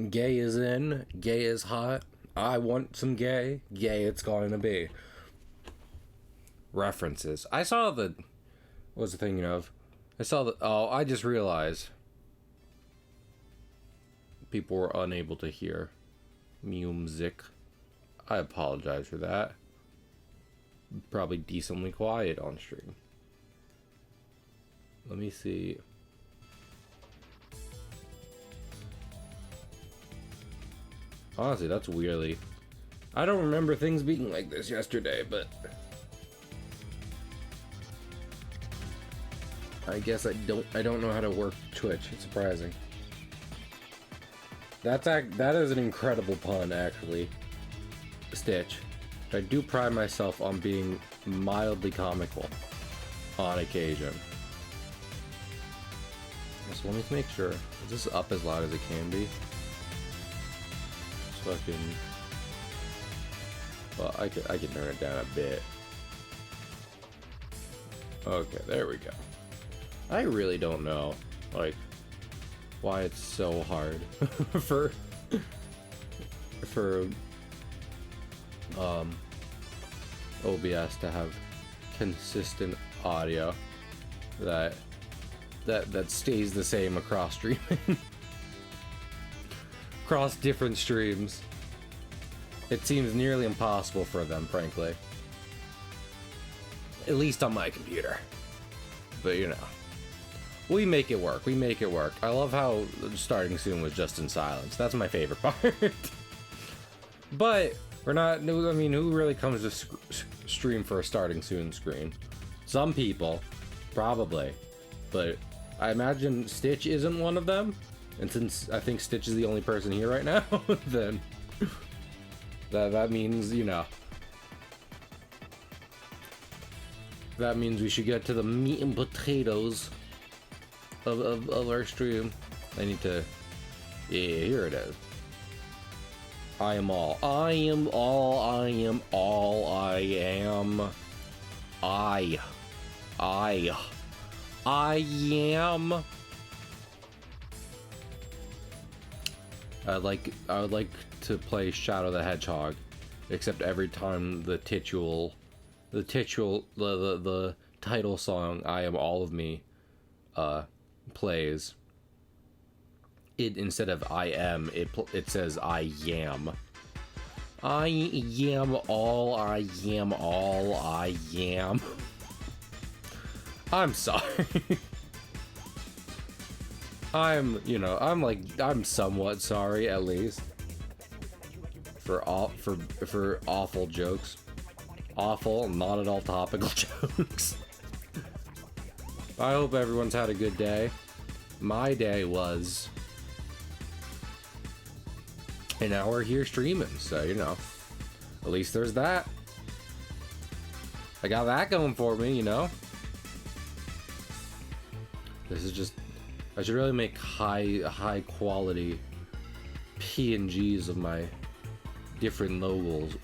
Gay is in, gay is hot. I want some gay, gay it's going to be. References. I saw the... What was I thinking of? I saw the... Oh, I just realized. People were unable to hear music. I apologize for that. Probably decently quiet on stream. Let me see. Honestly, that's weirdly... I don't remember things being like this yesterday, but... I guess I don't know how to work Twitch. It's surprising. That is an incredible pun, actually. Stitch. I do pride myself on being mildly comical on occasion. So let me make sure. Is this up as loud as it can be? Just fucking... Well, I can turn it down a bit. Okay, there we go. I really don't know, like, why it's so hard for OBS to have consistent audio that stays the same across streaming. Across different streams. It seems nearly impossible for them, frankly. At least on my computer. But you know. We make it work. We make it work. I love how starting soon was just in silence. That's my favorite part. But we're not... I mean, who really comes to stream for a starting soon screen? Some people, probably. But I imagine Stitch isn't one of them. And since I think Stitch is the only person here right now, then that means, you know, that means we should get to the meat and potatoes of our stream. I need to... Yeah, here it is. I am all. I am all. I am all. I am. I am. I would like to play Shadow the Hedgehog, except every time the title song, I Am All of Me, plays, it instead of I am, it says I am. I am all. I am all. I am. I'm sorry. I'm somewhat sorry, at least, for awful jokes. Awful, not at all topical jokes. I hope everyone's had a good day. My day was an hour here streaming, so you know, at least there's that. I got that going for me, you know. This is just... I should really make high quality PNGs of my different logos,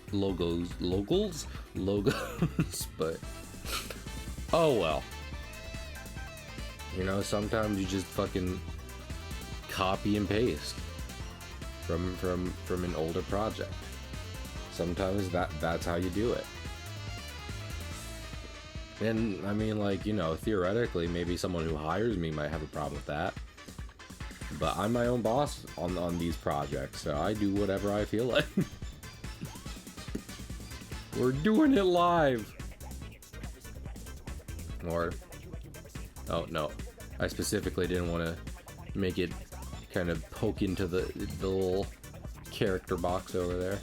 but oh well. You know, sometimes you just fucking copy and paste from an older project. Sometimes that's how you do it. And I mean, like, you know, theoretically, maybe someone who hires me might have a problem with that. But I'm my own boss on these projects, so I do whatever I feel like. We're doing it live. Or, oh no, I specifically didn't want to make it kind of poke into the little character box over there.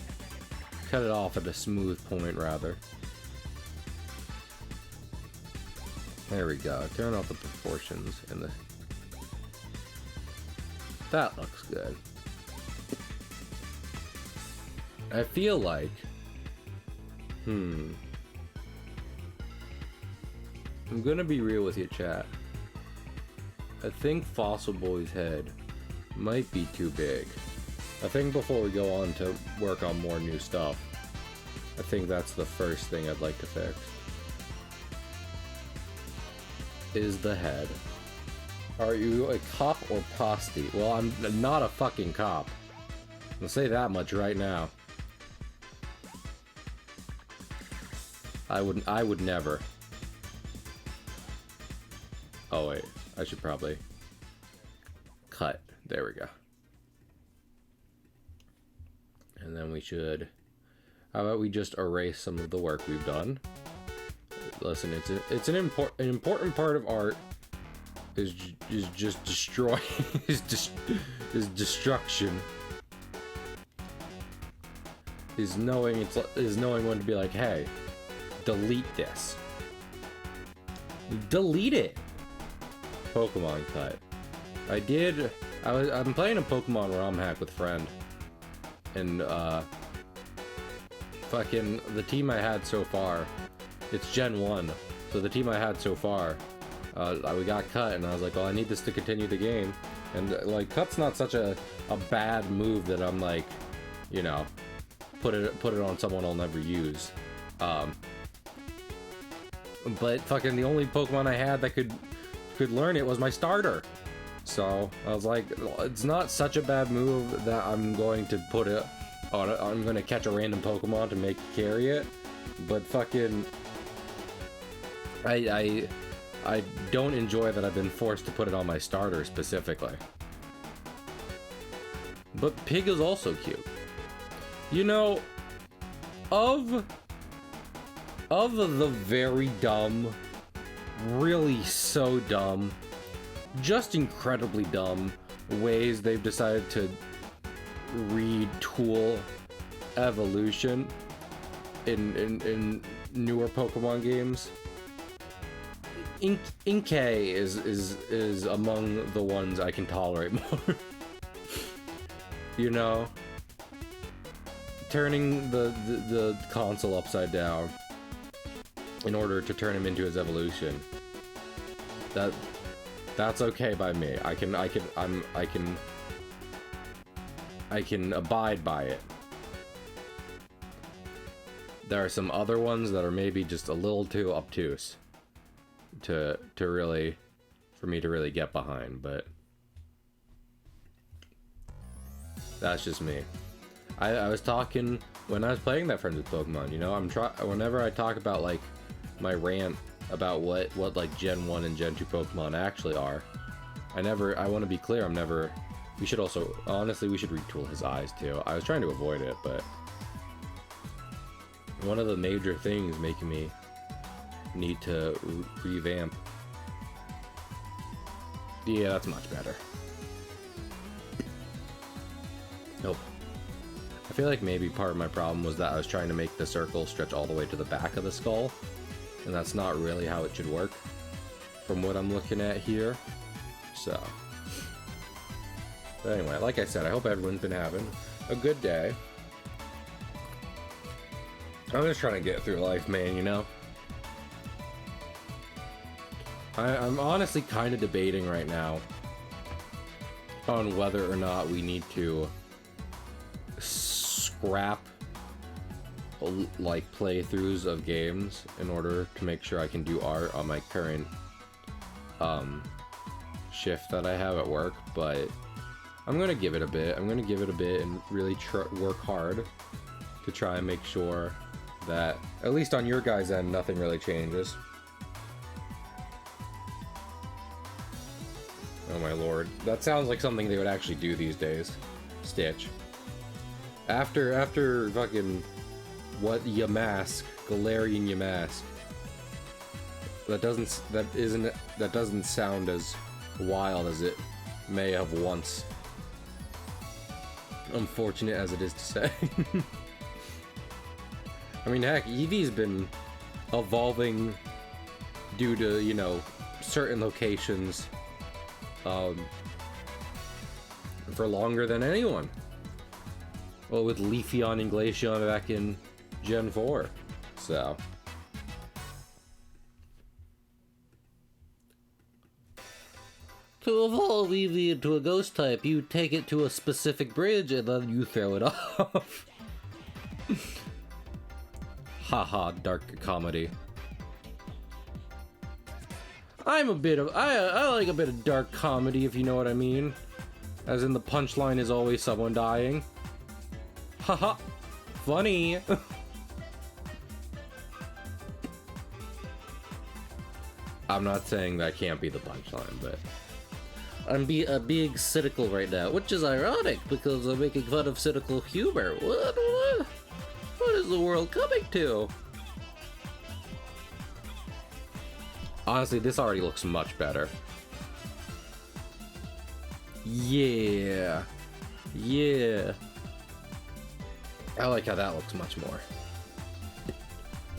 Cut it off at a smooth point, rather. There we go. Turn off the proportions and the... That looks good. I feel like... I'm gonna be real with you, chat. I think Fossil Boy's head might be too big. I think before we go on to work on more new stuff, I think that's the first thing I'd like to fix. Is the head. Are you a cop or postie? Well, I'm not a fucking cop. I'll say that much right now. I would never. Oh wait, I should probably cut. There we go. And then we should, how about we just erase some of the work we've done? Listen, it's an important part of art is just destroy is destruction. Is knowing when to be like, hey, delete this. Delete it. Pokemon cut. I'm playing a Pokemon ROM hack with a friend. And fucking the team I had so far, it's Gen 1. So the team I had so far, we got cut, and I was like, well, I need this to continue the game. And like, cut's not such a bad move that I'm like, you know, put it on someone I'll never use. But fucking the only Pokemon I had that could learn it was my starter. So I was like, it's not such a bad move that I'm going to put it on. I'm going to catch a random Pokemon to carry it. But fucking, I don't enjoy that I've been forced to put it on my starter specifically. But Pig is also cute. You know, of the very dumb, really so dumb, just incredibly dumb ways they've decided to retool evolution in newer Pokemon games, Inkay is among the ones I can tolerate more. You know, turning the console upside down in order to turn him into his evolution. That's okay by me. I can abide by it. There are some other ones that are maybe just a little too obtuse to really, for me to really get behind, but that's just me. I was talking when I was playing that Friends with Pokemon, you know, whenever I talk about like my rant about what like Gen 1 and Gen 2 Pokemon actually are, I want to be clear, we should also, honestly, we should retool his eyes too. I was trying to avoid it, but one of the major things making me need to revamp. Yeah, that's much better. Nope. I feel like maybe part of my problem was that I was trying to make the circle stretch all the way to the back of the skull, and that's not really how it should work from what I'm looking at here. So, but anyway, like I said, I hope everyone's been having a good day. I'm just trying to get through life, man, you know? I'm honestly kind of debating right now on whether or not we need to scrap like playthroughs of games in order to make sure I can do art on my current shift that I have at work. But I'm gonna give it a bit. And really work hard to try and make sure that at least on your guys' end nothing really changes. Oh my lord, that sounds like something they would actually do these days. Stitch. After fucking what Yamask, Galarian Yamask. That doesn't sound as wild as it may have once. Unfortunate as it is to say. I mean, heck, Eevee's been evolving due to, you know, certain locations for longer than anyone. Well, with Leafeon and Glaceon back in Gen 4, so. To evolve Eevee into a ghost type, you take it to a specific bridge and then you throw it off. Haha, dark comedy. I like a bit of dark comedy, if you know what I mean. As in the punchline is always someone dying. Haha. Funny. I'm not saying that can't be the punchline, but I'm being cynical right now, which is ironic because I'm making fun of cynical humor. What is the world coming to? Honestly, this already looks much better. Yeah. Yeah. I like how that looks much more.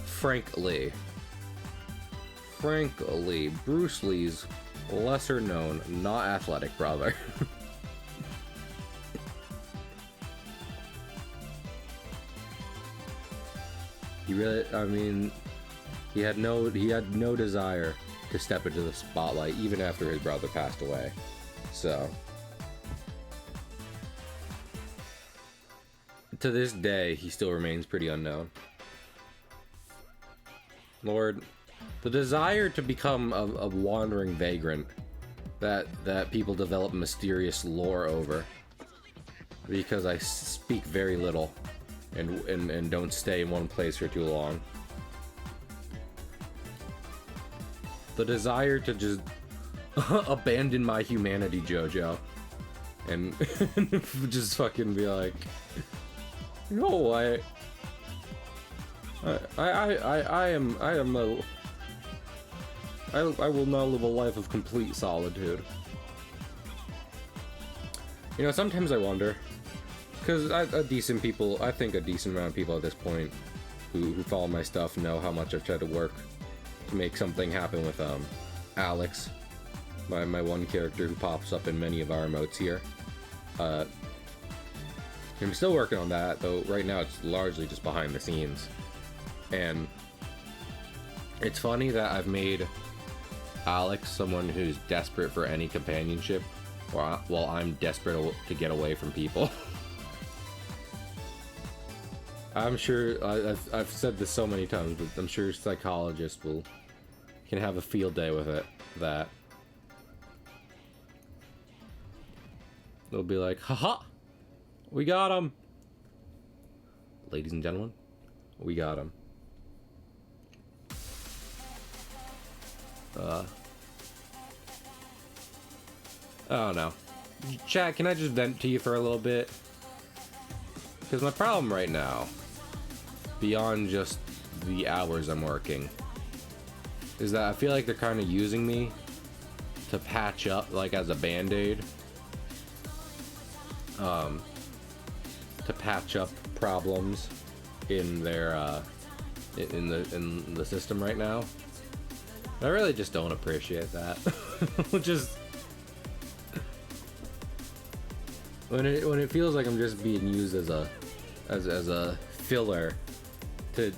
Frankly, Bruce Lee's lesser known, not athletic brother. He really, I mean, he had no desire to step into the spotlight even after his brother passed away. So, to this day, he still remains pretty unknown. Lord, the desire to become a wandering vagrant that people develop mysterious lore over because I speak very little and don't stay in one place for too long. The desire to just abandon my humanity, JoJo, and just fucking be like, no, I will now live a life of complete solitude. You know, sometimes I wonder, because I think a decent amount of people at this point who follow my stuff know how much I've tried to work to make something happen with Alex, my one character who pops up in many of our emotes here. I'm still working on that, though right now it's largely just behind the scenes. And it's funny that I've made Alex someone who's desperate for any companionship while I'm desperate to get away from people. I'm sure, I've said this so many times, but I'm sure psychologists can have a field day with it, that they'll be like, haha, we got him. Ladies and gentlemen, we got him. I don't know. Chat, can I just vent to you for a little bit? Because my problem right now, beyond just the hours I'm working, is that I feel like they're kind of using me to patch up, like as a band-aid, to patch up problems in their in the system right now. I really just don't appreciate that. Just when it feels like I'm just being used as a filler to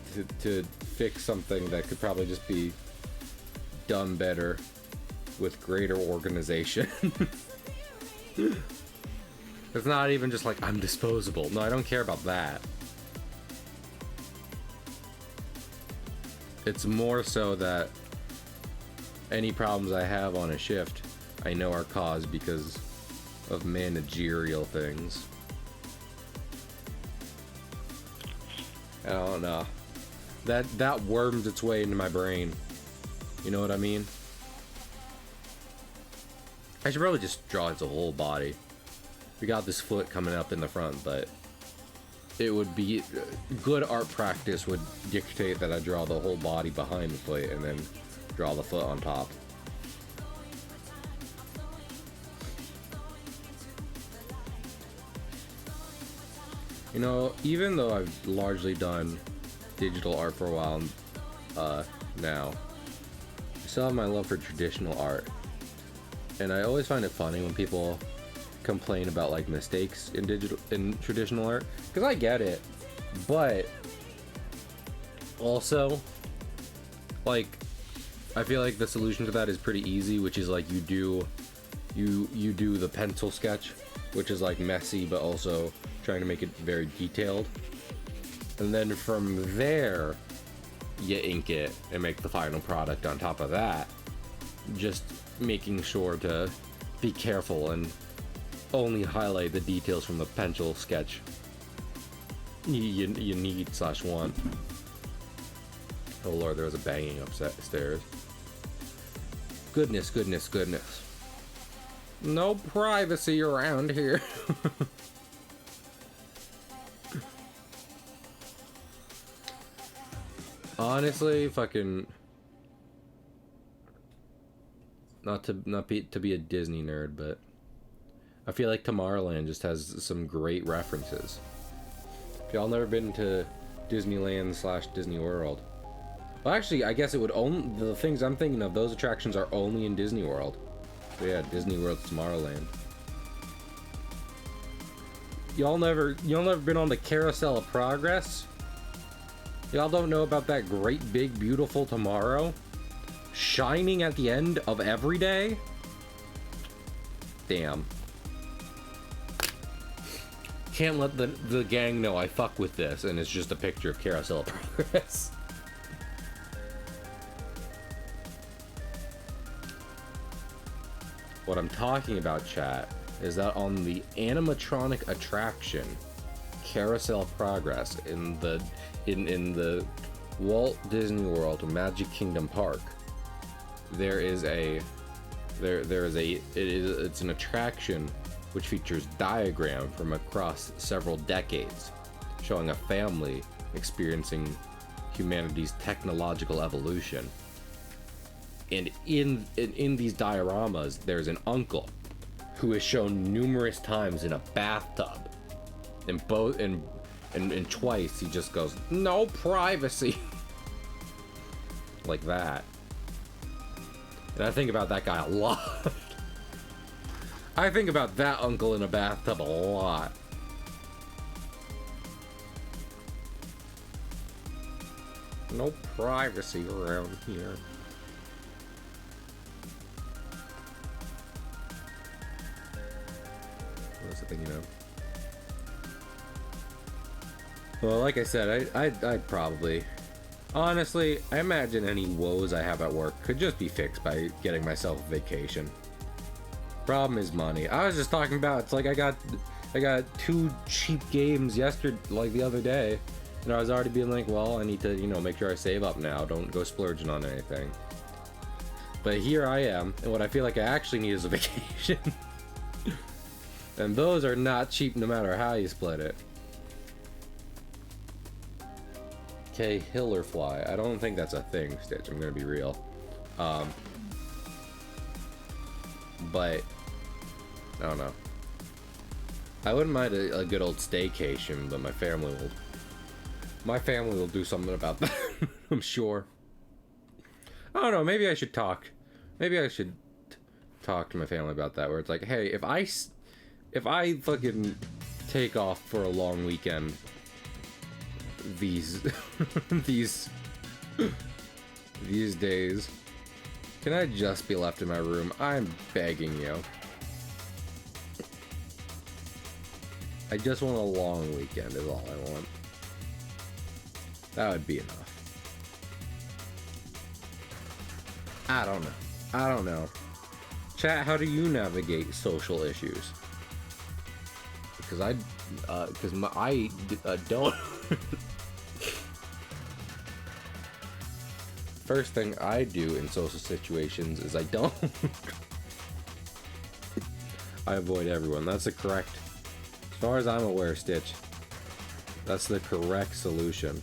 fix something that could probably just be done better with greater organization. It's not even just like I'm disposable. No, I don't care about that. It's more so that any problems I have on a shift, I know are caused because of managerial things. I don't know. That worms its way into my brain. You know what I mean? I should probably just draw his whole body. We got this foot coming up in the front, but it would be good art practice would dictate that I draw the whole body behind the foot and then draw the foot on top. You know, even though I've largely done digital art for a while now, I still have my love for traditional art. And I always find it funny when people complain about like mistakes in traditional art, because I get it, but also like I feel like the solution to that is pretty easy, which is like you do the pencil sketch, which is like messy but also trying to make it very detailed, and then from there you ink it and make the final product on top of that, just making sure to be careful and only highlight the details from the pencil sketch. you need / want. Oh lord, there was a banging upstairs. Goodness, goodness, goodness. No privacy around here. Honestly, fucking not to be a Disney nerd, but I feel like Tomorrowland just has some great references. If y'all never been to Disneyland / Disney World, well, actually, I guess it would only, the things I'm thinking of, those attractions are only in Disney World. So yeah, Disney World, Tomorrowland. Y'all never been on the Carousel of Progress? Y'all don't know about that great big beautiful tomorrow shining at the end of every day? Damn. Can't let the gang know I fuck with this, and it's just a picture of Carousel of Progress. What I'm talking about, chat, is that on the animatronic attraction Carousel of Progress in the Walt Disney World Magic Kingdom Park, it's an attraction which features diagram from across several decades, showing a family experiencing humanity's technological evolution. And in these dioramas, there's an uncle who is shown numerous times in a bathtub. And twice he just goes, "No privacy." Like that. And I think about that guy a lot. I think about that uncle in a bathtub a lot. No privacy around here. What was I thinking of? Well, like I said, I'd probably... Honestly, I imagine any woes I have at work could just be fixed by getting myself a vacation. Problem is money. I was just talking about, it's like I got 2 cheap games the other day, and I was already being like, well, I need to, make sure I save up now. Don't go splurging on anything. But here I am, and what I feel like I actually need is a vacation. And those are not cheap no matter how you split it. Cahill fly. I don't think that's a thing, Stitch. I'm gonna be real. But I don't know. I wouldn't mind a good old staycation, but my family will do something about that. I'm sure. I don't know. Maybe I should talk to my family about that. Where it's like, hey, if I fucking take off for a long weekend, these days, can I just be left in my room? I'm begging you. I just want a long weekend is all I want. That would be enough. I don't know. Chat, how do you navigate social issues? Because I don't. First thing I do in social situations is I don't. I avoid everyone. That's the correct, as far as I'm aware, Stitch, that's the correct solution.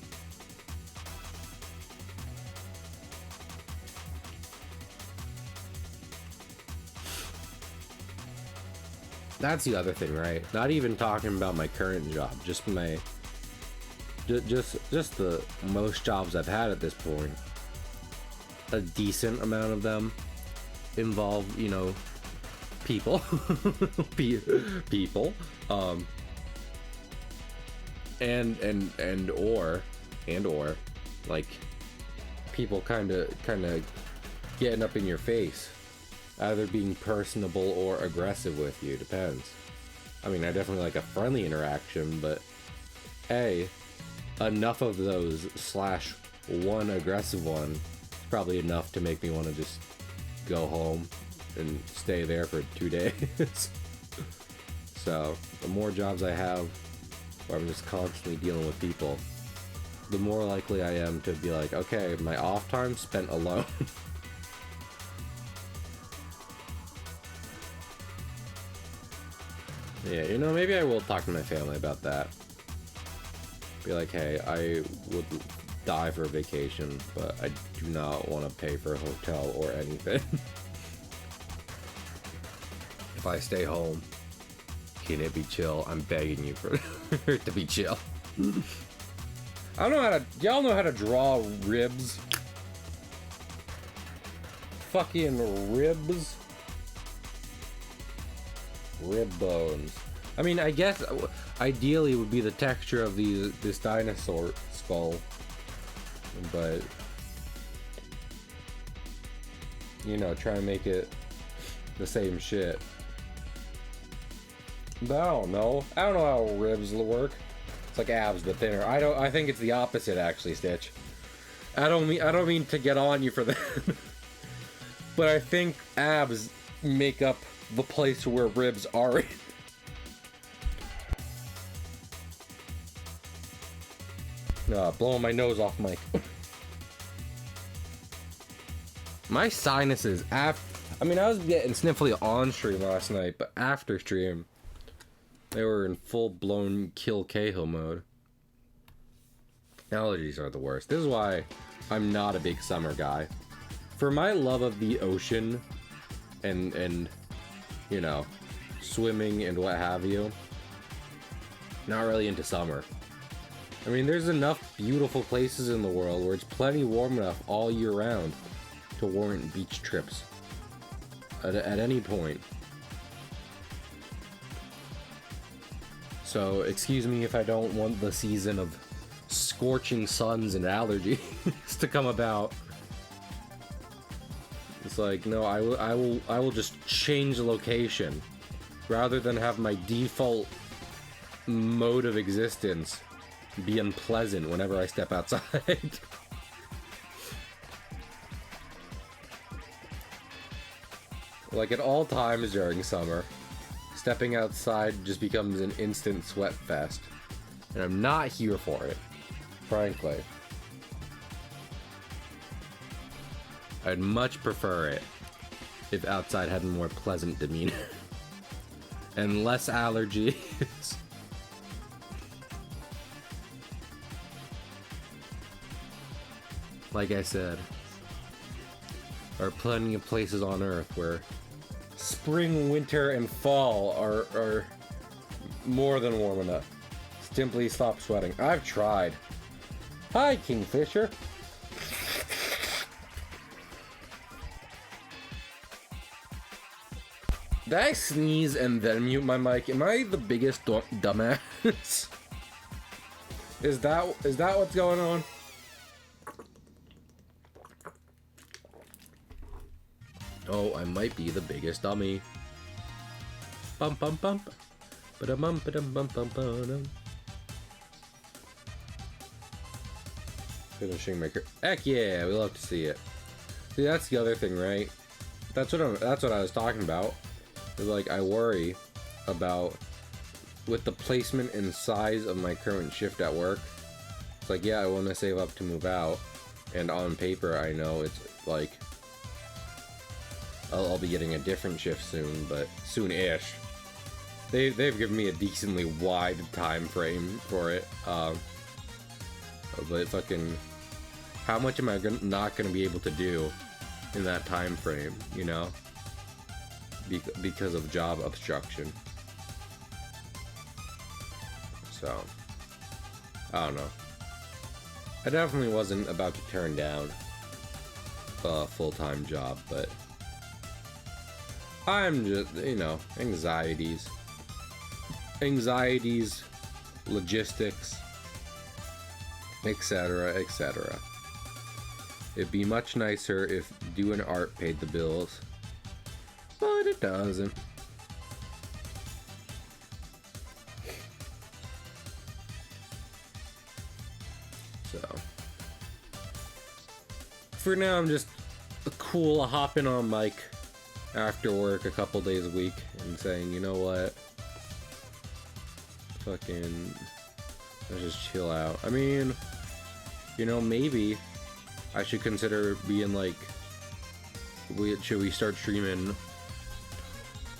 That's the other thing, right? Not even talking about my current job, just the most jobs I've had at this point. A decent amount of them involve, people. People. And or like people kind of getting up in your face, either being personable or aggressive with you, depends. I mean, I definitely like a friendly interaction, but enough of those / one aggressive one, probably enough to make me want to just go home and stay there for 2 days. So the more jobs I have, where I'm just constantly dealing with people, the more likely I am to be like, okay, my off time spent alone. Yeah, you know, maybe I will talk to my family about that. Be like, hey, I would die for a vacation, but I do not want to pay for a hotel or anything. If I stay home, can it be chill? I'm begging you for it to be chill. I don't know how to... Y'all know how to draw ribs? Fucking ribs? Rib bones. I mean, I guess ideally it would be the texture of this dinosaur skull, but you know, try and make it the same shit. But I don't know how ribs work. It's like abs but thinner. I think it's the opposite actually, Stitch. I don't mean to get on you for that. But I think abs make up the place where ribs are. Blowing my nose off, Mike. My sinuses, I mean, I was getting sniffly on stream last night, but after stream, they were in full-blown kill Cahill mode. Allergies are the worst. This is why I'm not a big summer guy. For my love of the ocean and you know, swimming and what have you, not really into summer. I mean, there's enough beautiful places in the world where it's plenty warm enough all year round to warrant beach trips at any point. So, excuse me if I don't want the season of scorching suns and allergies to come about. It's like, no, I will just change the location rather than have my default mode of existence be unpleasant whenever I step outside. Like at all times during summer, stepping outside just becomes an instant sweat fest. And I'm not here for it, frankly. I'd much prefer it if outside had a more pleasant demeanor. And less allergies. Like I said, there are plenty of places on Earth where spring, winter, and fall are more than warm enough. Simply stop sweating. I've tried. Hi, Kingfisher. Did I sneeze and then mute my mic? Am I the biggest dumbass? Is that what's going on? Oh, I might be the biggest dummy. Bum bum bum. Ba bum ba dum bum bum bum. Finishing maker. Heck yeah, we love to see it. See, that's the other thing, right? That's what I was talking about. It's like I worry about with the placement and size of my current shift at work. It's like, yeah, I want to save up to move out, and on paper I know it's like I'll be getting a different shift soon, but soon-ish. They've given me a decently wide time frame for it. But fucking, how much am I not gonna be able to do in that time frame? You know, because of job obstruction. So, I don't know. I definitely wasn't about to turn down a full-time job, but I'm just, you know, anxieties, logistics, etc., etc. It'd be much nicer if doing art paid the bills, but it doesn't. So, for now, I'm just cool hopping on mic after work a couple days a week and saying, you know what, fucking Let's just chill out. I mean, you know, maybe I should consider being like, should we start streaming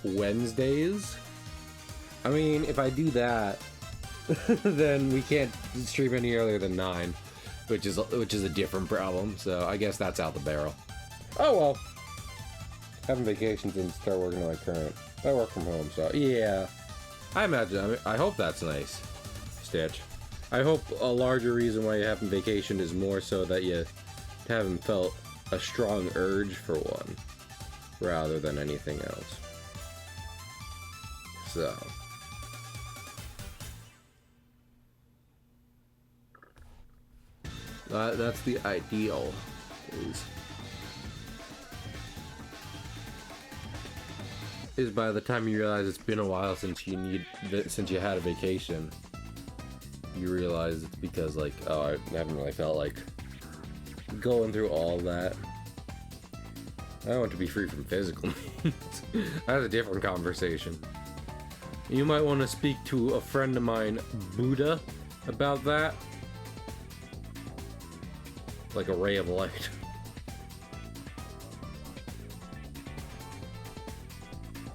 Wednesdays? I mean, if I do that, then we can't stream any earlier than 9, which is a different problem. So I guess that's out the barrel. Oh well. Having vacations and start working on my current. I work from home, so yeah. I imagine. I hope that's nice, Stitch. I hope a larger reason why you're having vacation is more so that you haven't felt a strong urge for one, rather than anything else. So. That's the ideal. Is by the time you realize it's been a while since you had a vacation, you realize it's because like, oh, I haven't really felt like going through all that. I want to be free from physical needs. That's a different conversation. You might want to speak to a friend of mine, Buddha, about that. Like a ray of light.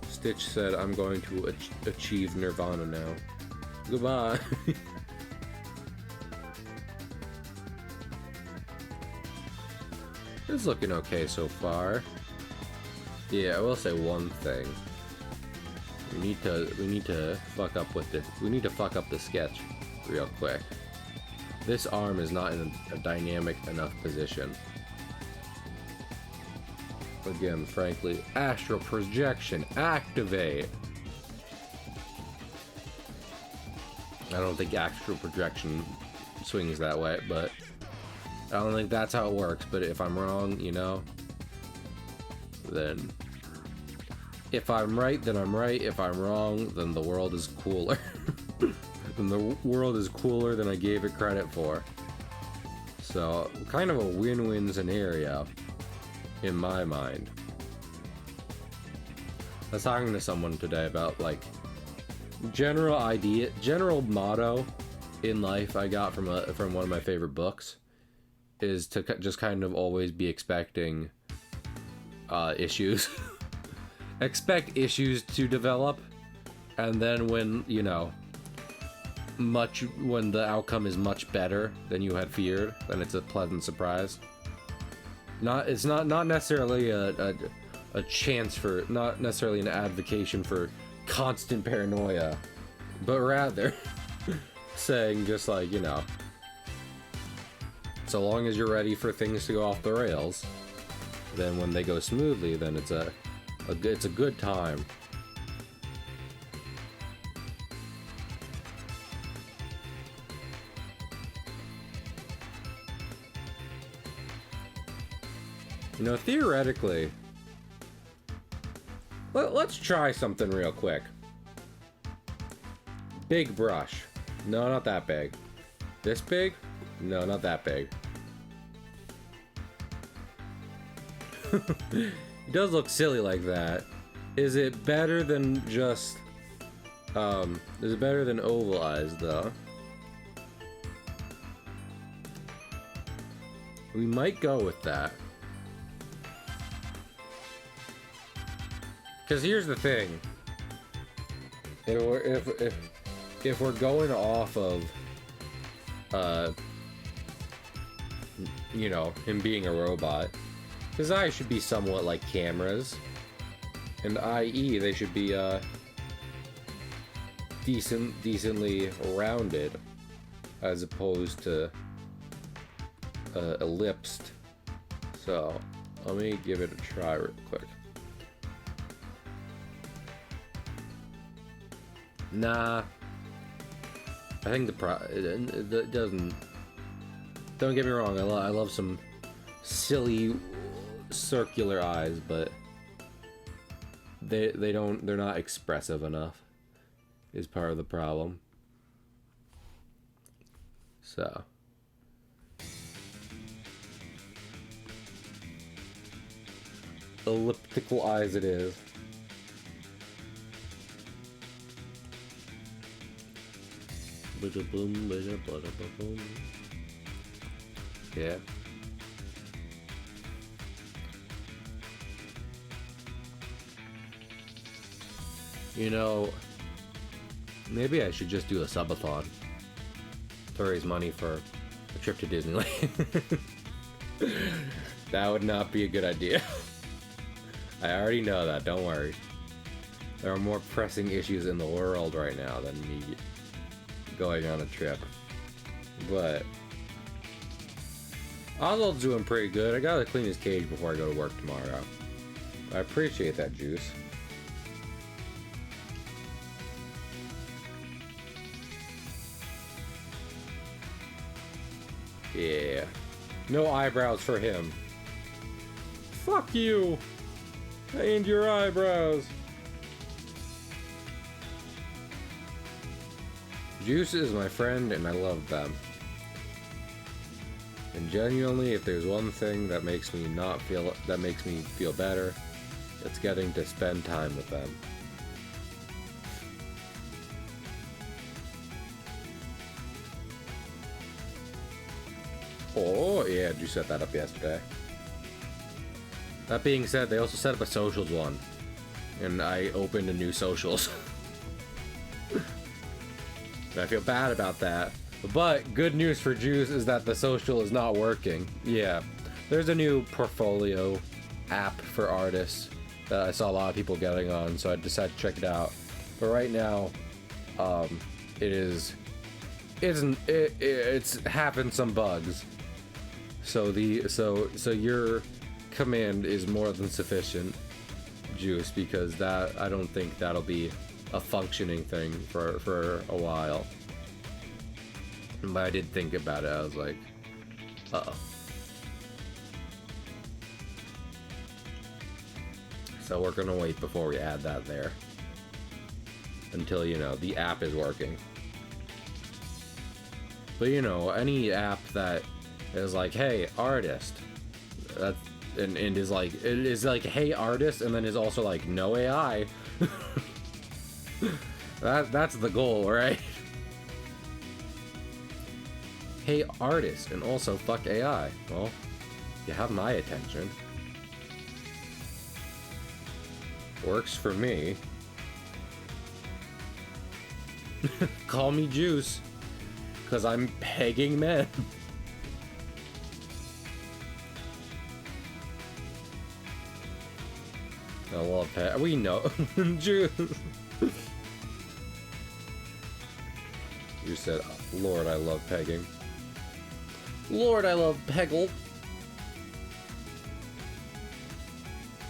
Stitch said, I'm going to achieve nirvana now. Goodbye. It's looking okay so far. Yeah, I will say one thing. We need to fuck up the sketch real quick. This arm is not in a dynamic enough position. Again, frankly, astral projection, activate. I don't think astral projection swings that way, but I don't think that's how it works. But if I'm wrong, you know, then if I'm right, then I'm right. If I'm wrong, then the world is cooler. Then the world is cooler than I gave it credit for. So, kind of a win-win scenario in my mind. I was talking to someone today about like general motto in life I got from one of my favorite books is to just kind of always be expecting issues. Expect issues to develop, and then when, you know, when the outcome is much better than you had feared, then it's a pleasant surprise. It's not necessarily a chance for, not necessarily an advocation for constant paranoia, but rather saying just like, you know, so long as you're ready for things to go off the rails, then when they go smoothly, then it's a good time. You know, theoretically, let's try something real quick. Big brush. No, not that big. This big? No, not that big. It does look silly like that. Is it better than just... is it better than oval eyes, though? We might go with that. Because here's the thing. If we're going off of, you know, him being a robot, his eyes should be somewhat like cameras, and i.e. they should be decently rounded, as opposed to ellipsed. So let me give it a try real quick. Nah, I think it doesn't. Don't get me wrong. I love some silly circular eyes, but they're not expressive enough. Is part of the problem. So. Elliptical eyes it is. Bada boom, bada bada ba boom. Yeah. You know, maybe I should just do a subathon to raise money for a trip to Disneyland. That would not be a good idea. I already know that, don't worry. There are more pressing issues in the world right now than me going on a trip. But Oswald's doing pretty good. I gotta clean his cage before I go to work tomorrow. I appreciate that, Juice. Yeah. No eyebrows for him. Fuck you! And your eyebrows! Juice is my friend and I love them. And genuinely, if there's one thing that makes me feel better, it's getting to spend time with them. Oh, yeah, you set that up yesterday. That being said, they also set up a socials one. And I opened a new socials. I feel bad about that. But good news for Juice is that the social is not working. Yeah. There's a new portfolio app for artists that I saw a lot of people getting on, so I decided to check it out. But right now, it's having some bugs. So your command is more than sufficient, Juice, because that I don't think that'll be a functioning thing for a while. But I did think about it. I was like, uh-oh. So we're gonna wait before we add that there until, you know, the app is working. But, you know, any app that is like, hey, artist, that's and is like, it is like, hey, artist, and then is also like, no AI. That's the goal, right? Hey, artist, and also fuck AI. Well, you have my attention. Works for me. Call me Juice, because I'm pegging men. I love peg. We know. Juice. You said, Lord, I love pegging. Lord, I love Peggle.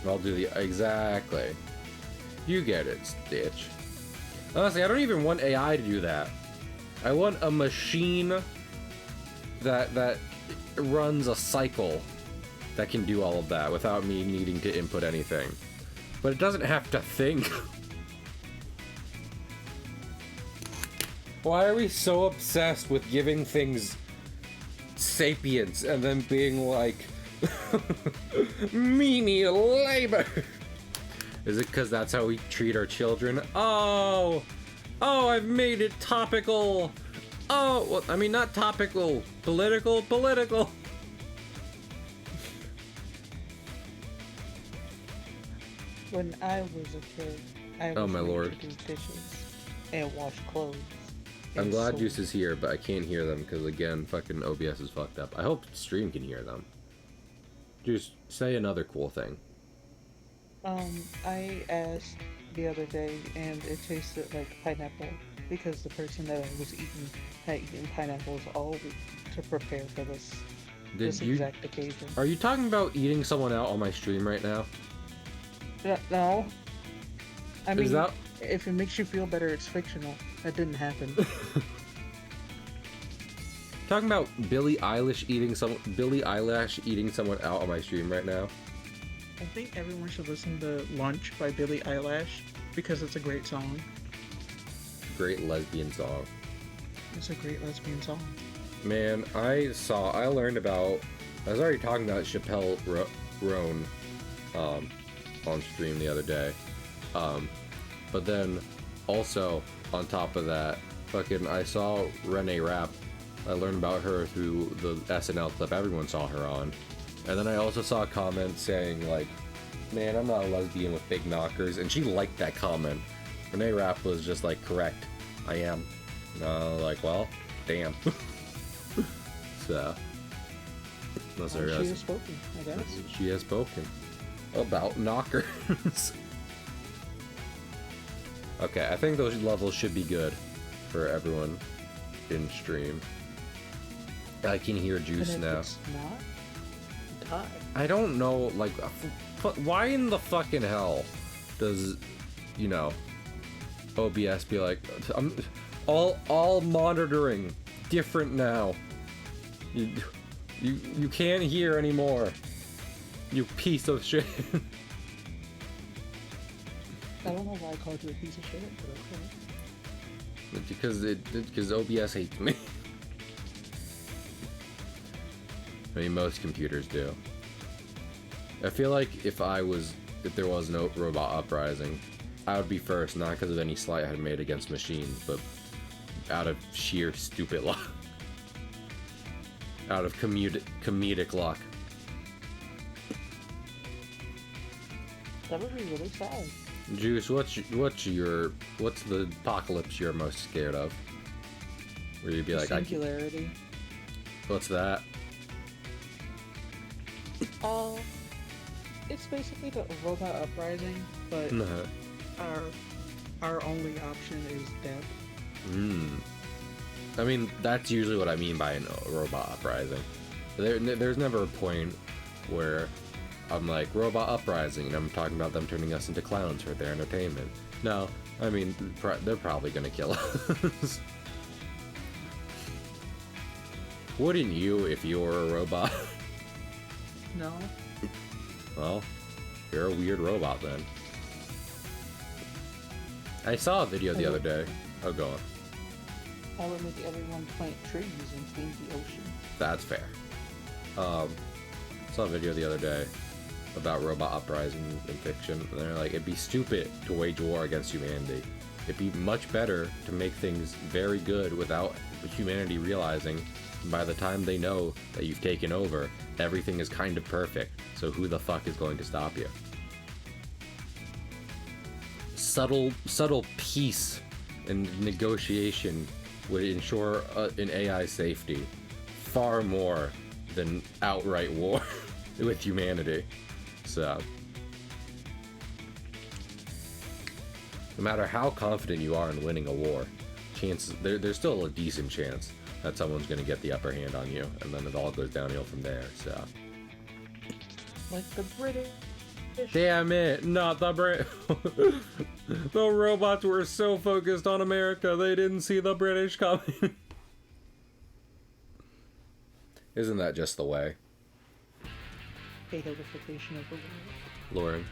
I'll do the... Exactly. You get it, Stitch. Honestly, I don't even want AI to do that. I want a machine that runs a cycle that can do all of that without me needing to input anything. But it doesn't have to think. Why are we so obsessed with giving things sapience and then being like, menial labor? Is it because that's how we treat our children? Oh, I've made it topical. Oh, well, I mean, not topical, political. When I was a kid, I was to do dishes and wash clothes. I'm glad Juice is here, but I can't hear them because, again, fucking OBS is fucked up. I hope stream can hear them. Juice, say another cool thing. I asked the other day, and it tasted like pineapple because the person that I was eating had eaten pineapples all week to prepare for this exact occasion. Are you talking about eating someone out on my stream right now? No. I mean, if it makes you feel better, it's fictional. That didn't happen. Talking about Billie Eilish eating someone out on my stream right now. I think everyone should listen to Lunch by Billie Eilish because it's a great song. Great lesbian song. It's a great lesbian song. Man, I was already talking about Chappelle Roan on stream the other day. But then also on top of that, fucking, I saw Renee Rapp. I learned about her through the SNL clip everyone saw her on. And then I also saw a comment saying, like, man, I'm not a lesbian with big knockers. And she liked that comment. Renee Rapp was just like, correct, I am. Like, well, damn. So, unless She has spoken, I guess. She has spoken about knockers. Okay, I think those levels should be good for everyone in stream. I can hear Juice and if now. It's not. Die. I don't know, like, why in the fucking hell does, you know, OBS be like, all monitoring different now. You can't hear anymore. You piece of shit. I don't know why I called you a piece of shit, but okay. Because OBS hates me. I mean, most computers do. I feel like if there was no robot uprising, I would be first, not because of any slight I had made against machines, but out of sheer stupid luck. Out of comedic luck. That would be really sad. Juice, what's the apocalypse you're most scared of? Where you'd be like, singularity. What's that? It's basically the robot uprising, but our only option is death. I mean, that's usually what I mean by a robot uprising. There's never a point where I'm like, robot uprising, and I'm talking about them turning us into clowns for their entertainment. No, I mean, they're probably gonna kill us. Wouldn't you if you were a robot? No. Well, you're a weird robot then. I saw a video the other day. Oh, go on. I would make everyone plant trees and clean the ocean. That's fair. Saw a video the other day about robot uprisings in fiction, and they're like, it'd be stupid to wage war against humanity. It'd be much better to make things very good without humanity realizing by the time they know that you've taken over, everything is kind of perfect, so who the fuck is going to stop you? Subtle peace and negotiation would ensure an AI safety far more than outright war with humanity. So, no matter how confident you are in winning a war, there's still a decent chance that someone's going to get the upper hand on you, and then it all goes downhill from there. So, like the British. Damn it, not the The robots were so focused on America, they didn't see the British coming. Isn't that just the way? Fatalification of the world. Lauren,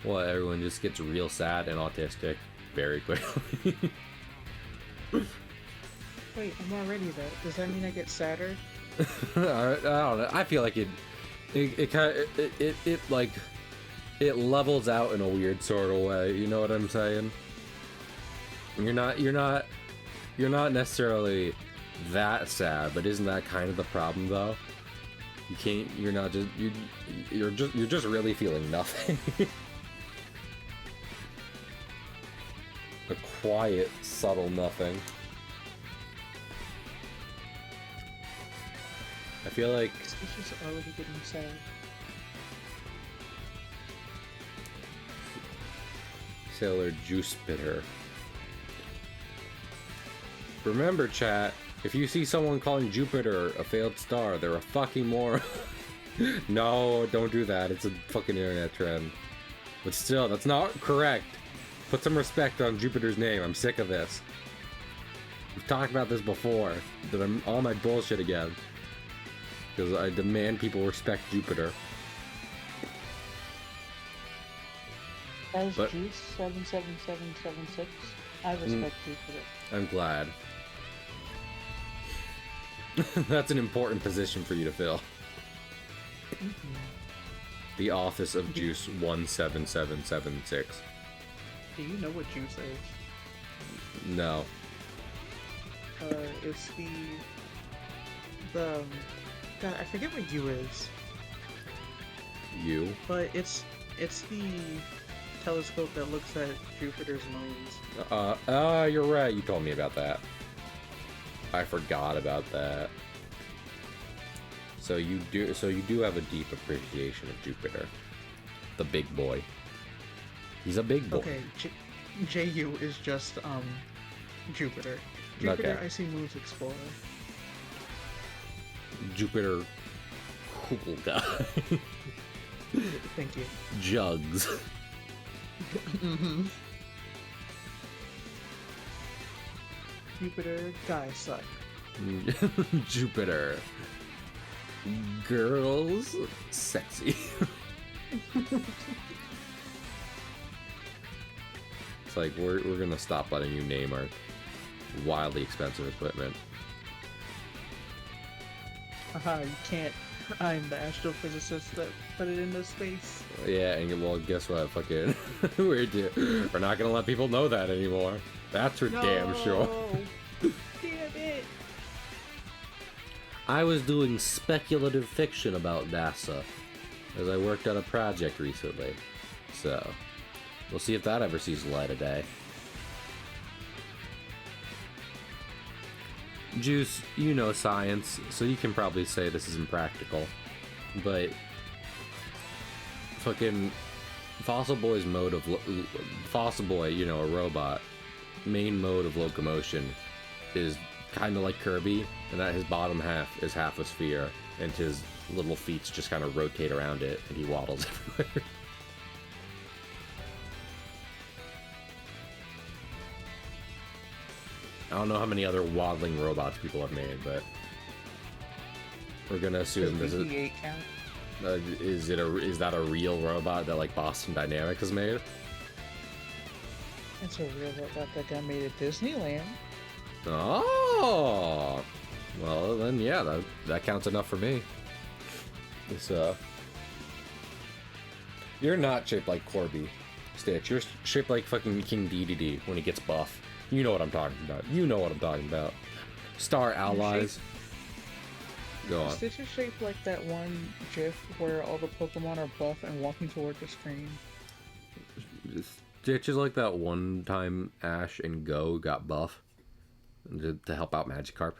well, everyone just gets real sad and autistic very quickly. Wait, I'm already that. Does that mean I get sadder? I don't know. I feel like it like it levels out in a weird sort of way. You know what I'm saying? You're not necessarily that sad, but isn't that kind of the problem though? You're just really feeling nothing. A quiet, subtle nothing. I feel like It's just already getting sad. Sailor Juice Bitter. Remember, chat, if you see someone calling Jupiter a failed star, they're a fucking moron. No, don't do that. It's a fucking internet trend. But still, that's not correct. Put some respect on Jupiter's name. I'm sick of this. We've talked about this before. That I'm on my bullshit again. Because I demand people respect Jupiter. As Juice 77776, I respect Jupiter. I'm glad. That's an important position for you to fill. Mm-hmm. The office of Juice 17776. Do you know what Juice is? No. It's the God, I forget what U is, You? but it's the telescope that looks at Jupiter's moons. You're right. You told me about that. I forgot about that. So you do have a deep appreciation of Jupiter, the big boy. He's a big boy. Okay, JU is just Jupiter. Jupiter, Okay. I see moons explorer. Jupiter, cool guy. Thank you. Jugs. Jupiter, guys suck. Jupiter. Girls, sexy. It's like we're gonna stop letting you name our wildly expensive equipment. Haha, you can't. I'm the astrophysicist that put it into space. Yeah, and well, guess what? Fucking, we're not gonna let people know that anymore. That's for damn sure. Damn it! I was doing speculative fiction about NASA as I worked on a project recently, so we'll see if that ever sees the light of day. Juice, you know science, so you can probably say this is impractical, but fucking Fossil Boy's mode of Fossil Boy, you know, a robot, main mode of locomotion is kind of like Kirby, and that his bottom half is half a sphere, and his little feet just kind of rotate around it, and he waddles everywhere. I don't know how many other waddling robots people have made, but we're gonna assume this is. BB-8 count? Is that a real robot that like Boston Dynamics has made? It's a real robot that got made at Disneyland. Oh, well then yeah, that counts enough for me. It's you're not shaped like Corby, Stitch. You're shaped like fucking King Dedede when he gets buff. You know what I'm talking about. You know what I'm talking about. Star Allies. Go on. Stitch is shaped like that one GIF where all the Pokemon are buff and walking toward the screen. Stitch is like that one time Ash and Go got buff to help out Magikarp.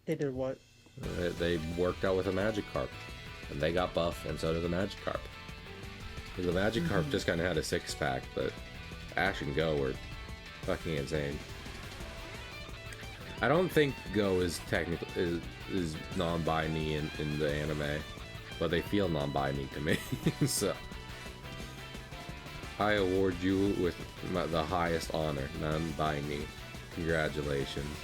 They did what? They worked out with a Magikarp, and they got buff, and so did the Magikarp. Because the Magikarp just kind of had a six-pack, but Ash and Go were fucking insane. I don't think Go is technically is non-binary in the anime, but they feel non-binary to me. So I award you with the highest honor, non-binary. Congratulations.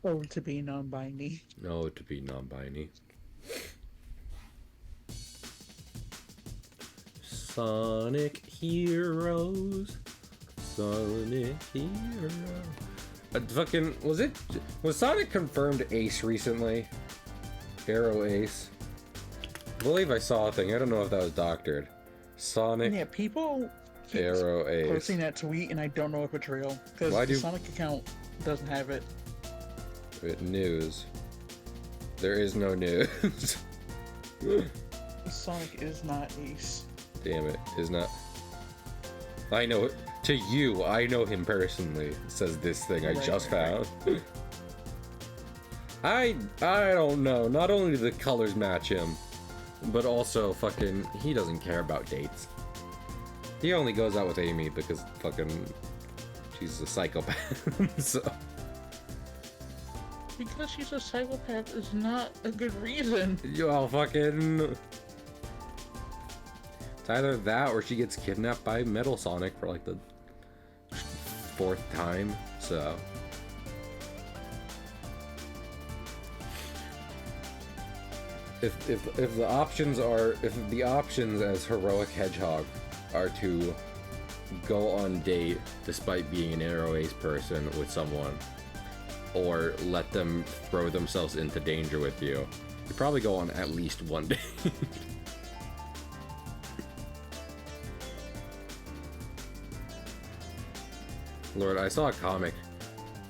Oh, to be non-binary. No, to be non-binary. Sonic Heroes. Sonic Heroes. Fucking, was Sonic confirmed Ace recently? Arrow Ace. I believe I saw a thing. I don't know if that was doctored. Sonic. Yeah, people keep Arrow Ace. posting that tweet, and I don't know if it's real because the Sonic account doesn't have it. News. There is no news. Sonic is not Ace. Damn it, is not. I know it. To you, I know him personally, says this thing I just found. I don't know. Not only do the colors match him, but also fucking he doesn't care about dates. He only goes out with Amy because fucking she's a psychopath. So. Because she's a psychopath is not a good reason. Well, fucking. It's either that or she gets kidnapped by Metal Sonic for like the 4th time. So. If the options as Heroic Hedgehog are to go on date despite being an Arrow Ace person with someone, or let them throw themselves into danger with you, you probably go on at least one date. Lord, I saw a comic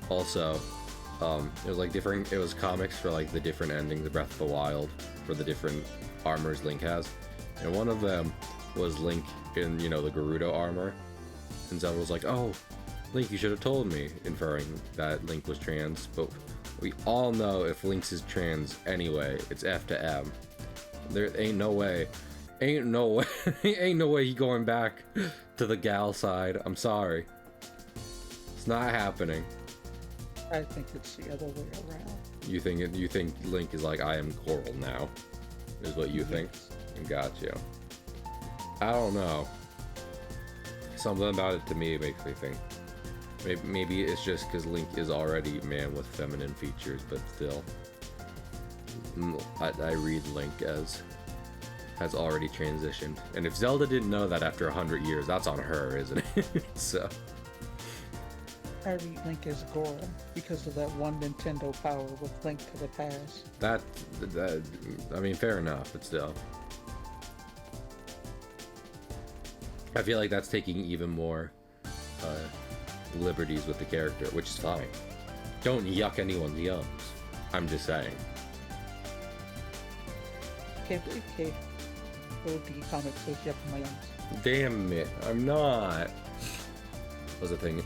also. It was like different. It was comics for like the different endings of Breath of the Wild for the different armors Link has, and one of them was Link in, you know, the Gerudo armor, and Zelda was like, "Oh, Link, you should have told me," inferring that Link was trans. But we all know if Link's is trans anyway, it's F to M. There ain't no way. Ain't no way. Ain't no way he going back to the gal side. I'm sorry. It's not happening. I think it's the other way around. You think Link is like, I am Coral now, is what you think? Got you. I don't know. Something about it to me makes me think. Maybe it's just because Link is already a man with feminine features, but still. I read Link as has already transitioned. And if Zelda didn't know that after 100 years, that's on her, isn't it? So. I read Link as Gora because of that one Nintendo power with Link to the Past. That I mean, fair enough, but still. I feel like that's taking even more liberties with the character, which is fine. Don't yuck anyone's yums. I'm just saying. Can't believe Cahill Comics was yucking my yums. Damn it, I'm not. Was the thing.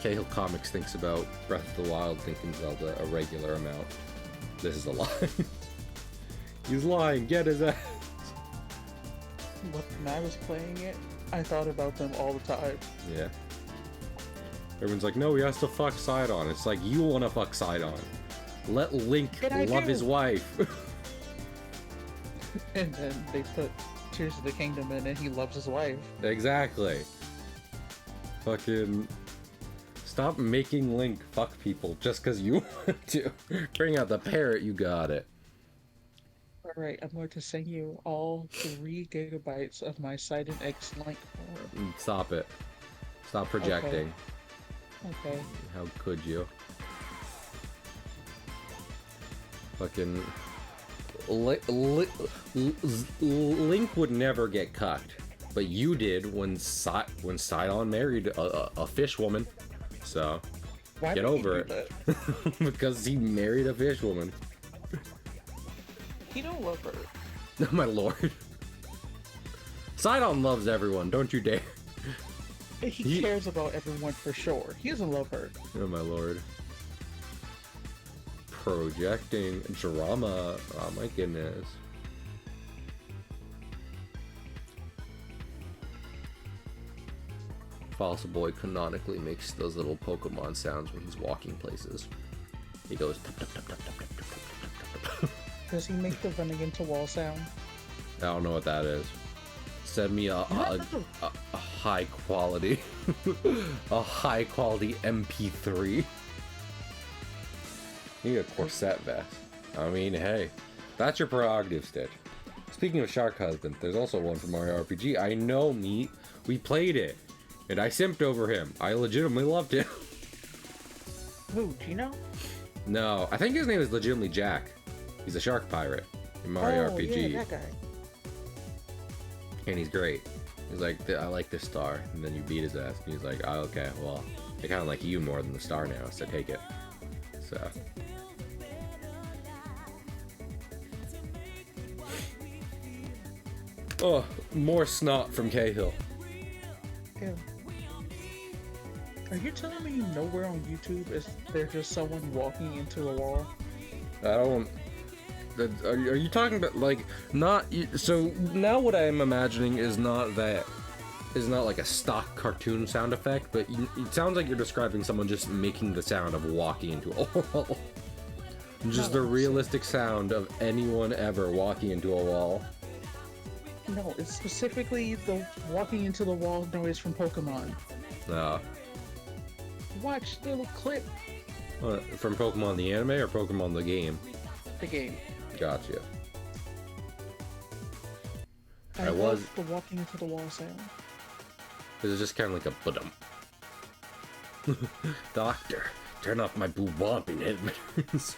Cahill Comics thinks about Breath of the Wild thinking Zelda a regular amount. This is a lie. He's lying, get his ass. When I was playing it, I thought about them all the time. Yeah. Everyone's like, no, he has to fuck Sidon. It's like, you wanna fuck Sidon. Let Link love his wife. And then they put Tears of the Kingdom in and he loves his wife. Exactly. Fucking... Stop making Link fuck people just because you want to. Bring out the parrot, you got it. Alright, I'm going to send you all 3 gigabytes of my Sidon X Link form. Stop it. Stop projecting. Okay. How could you? Fucking... Link would never get cucked, but you did when Sidon married a fish woman. So, Why get over it. Because he married a fish woman. He don't love her. Oh my lord. Sidon loves everyone, don't you dare. He cares about everyone for sure. He doesn't love her. Oh my lord. Projecting drama. Oh my goodness. Fossil Boy canonically makes those little Pokemon sounds when he's walking places. He goes tup, tup, tup, tup, tup, tup, tup, tup, tup. Does he make the running into wall sound? I don't know what that is. Send me a high quality a high quality MP3. You need a corset vest. I mean, hey, that's your prerogative, Stitch. Speaking of Shark Husband, there's also one from Mario RPG. I know, Meat. We played it. And I simped over him. I legitimately loved him. Who, Gino? No, I think his name is legitimately Jack. He's a shark pirate in Mario RPG. Yeah, that guy. And he's great. He's like, I like this star. And then you beat his ass. And he's like, oh, okay, well, I kind of like you more than the star now, so take it. So. Oh, more snot from Cahill. Ew. Are you telling me nowhere on YouTube is there just someone walking into a wall? I don't... Are you talking about, like, not... So, now what I'm imagining is not that... Is not like a stock cartoon sound effect, but it sounds like you're describing someone just making the sound of walking into a wall. Just the realistic sound of anyone ever walking into a wall. No, it's specifically the walking into the wall noise from Pokemon. No. Watch the little clip. From Pokemon the anime or Pokemon the game? The game. Gotcha. I love the walking into the wall sound. It's just kind of like a ba-dum. Doctor, turn off my boo-womp inhibitors.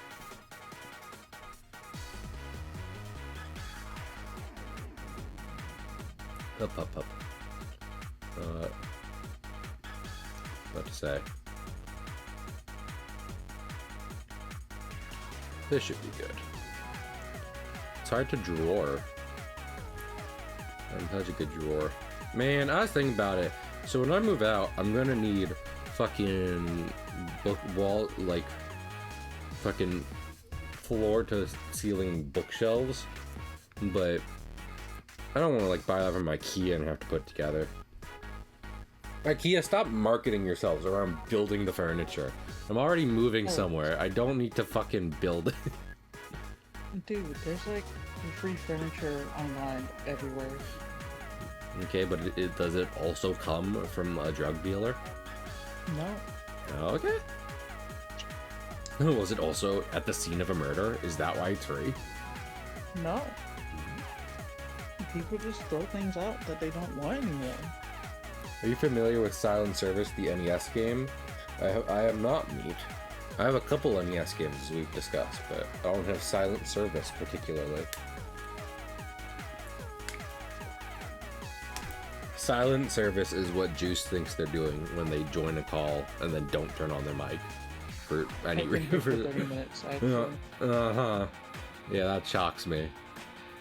Up. about to say. This should be good. It's hard to draw. I'm such a good drawer. Man, I was thinking about it. So when I move out, I'm gonna need fucking book wall, like fucking floor to ceiling bookshelves. But I don't want to like buy that from IKEA and have to put it together. IKEA, stop marketing yourselves around building the furniture. I'm already moving somewhere. I don't need to fucking build it. Dude, there's like free furniture online everywhere. Okay, but does it also come from a drug dealer? No. Okay. Was it also at the scene of a murder? Is that why it's free? No. People just throw things out that they don't want anymore. Are you familiar with Silent Service, the NES game? I am not, meat. I have a couple NES games as we've discussed, but I don't have Silent Service particularly. Silent Service is what Juice thinks they're doing when they join a call and then don't turn on their mic for any reason. For 30 minutes, actually. Uh-huh. Yeah, that shocks me.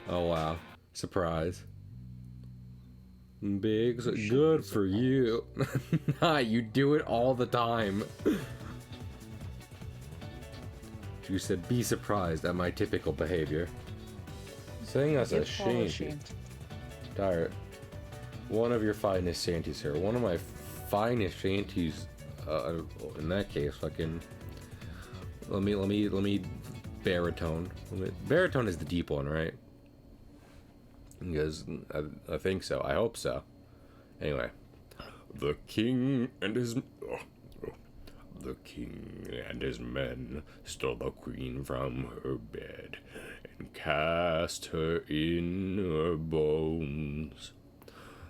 Oh, wow. Surprise. Biggs, good for you. Nah, you do it all the time. You said, be surprised at my typical behavior. Saying us a shanty. Dart, one of your finest shanties here. One of my finest shanties. In that case, fucking. Let me baritone. Baritone is the deep one, right? Because I think so. I hope so. Anyway, the king and his men stole the queen from her bed and cast her in her bones.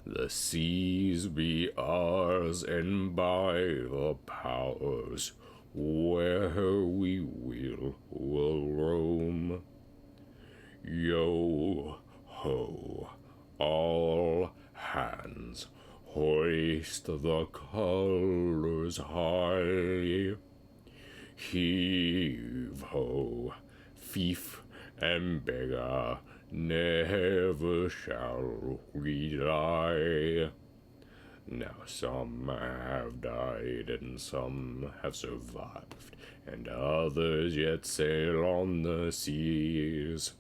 The seas be ours, and by the powers where we will roam. Yo ho, all hands, hoist the colors high. Heave ho, fief and beggar, never shall we die. Now some have died and some have survived, and others yet sail on the seas.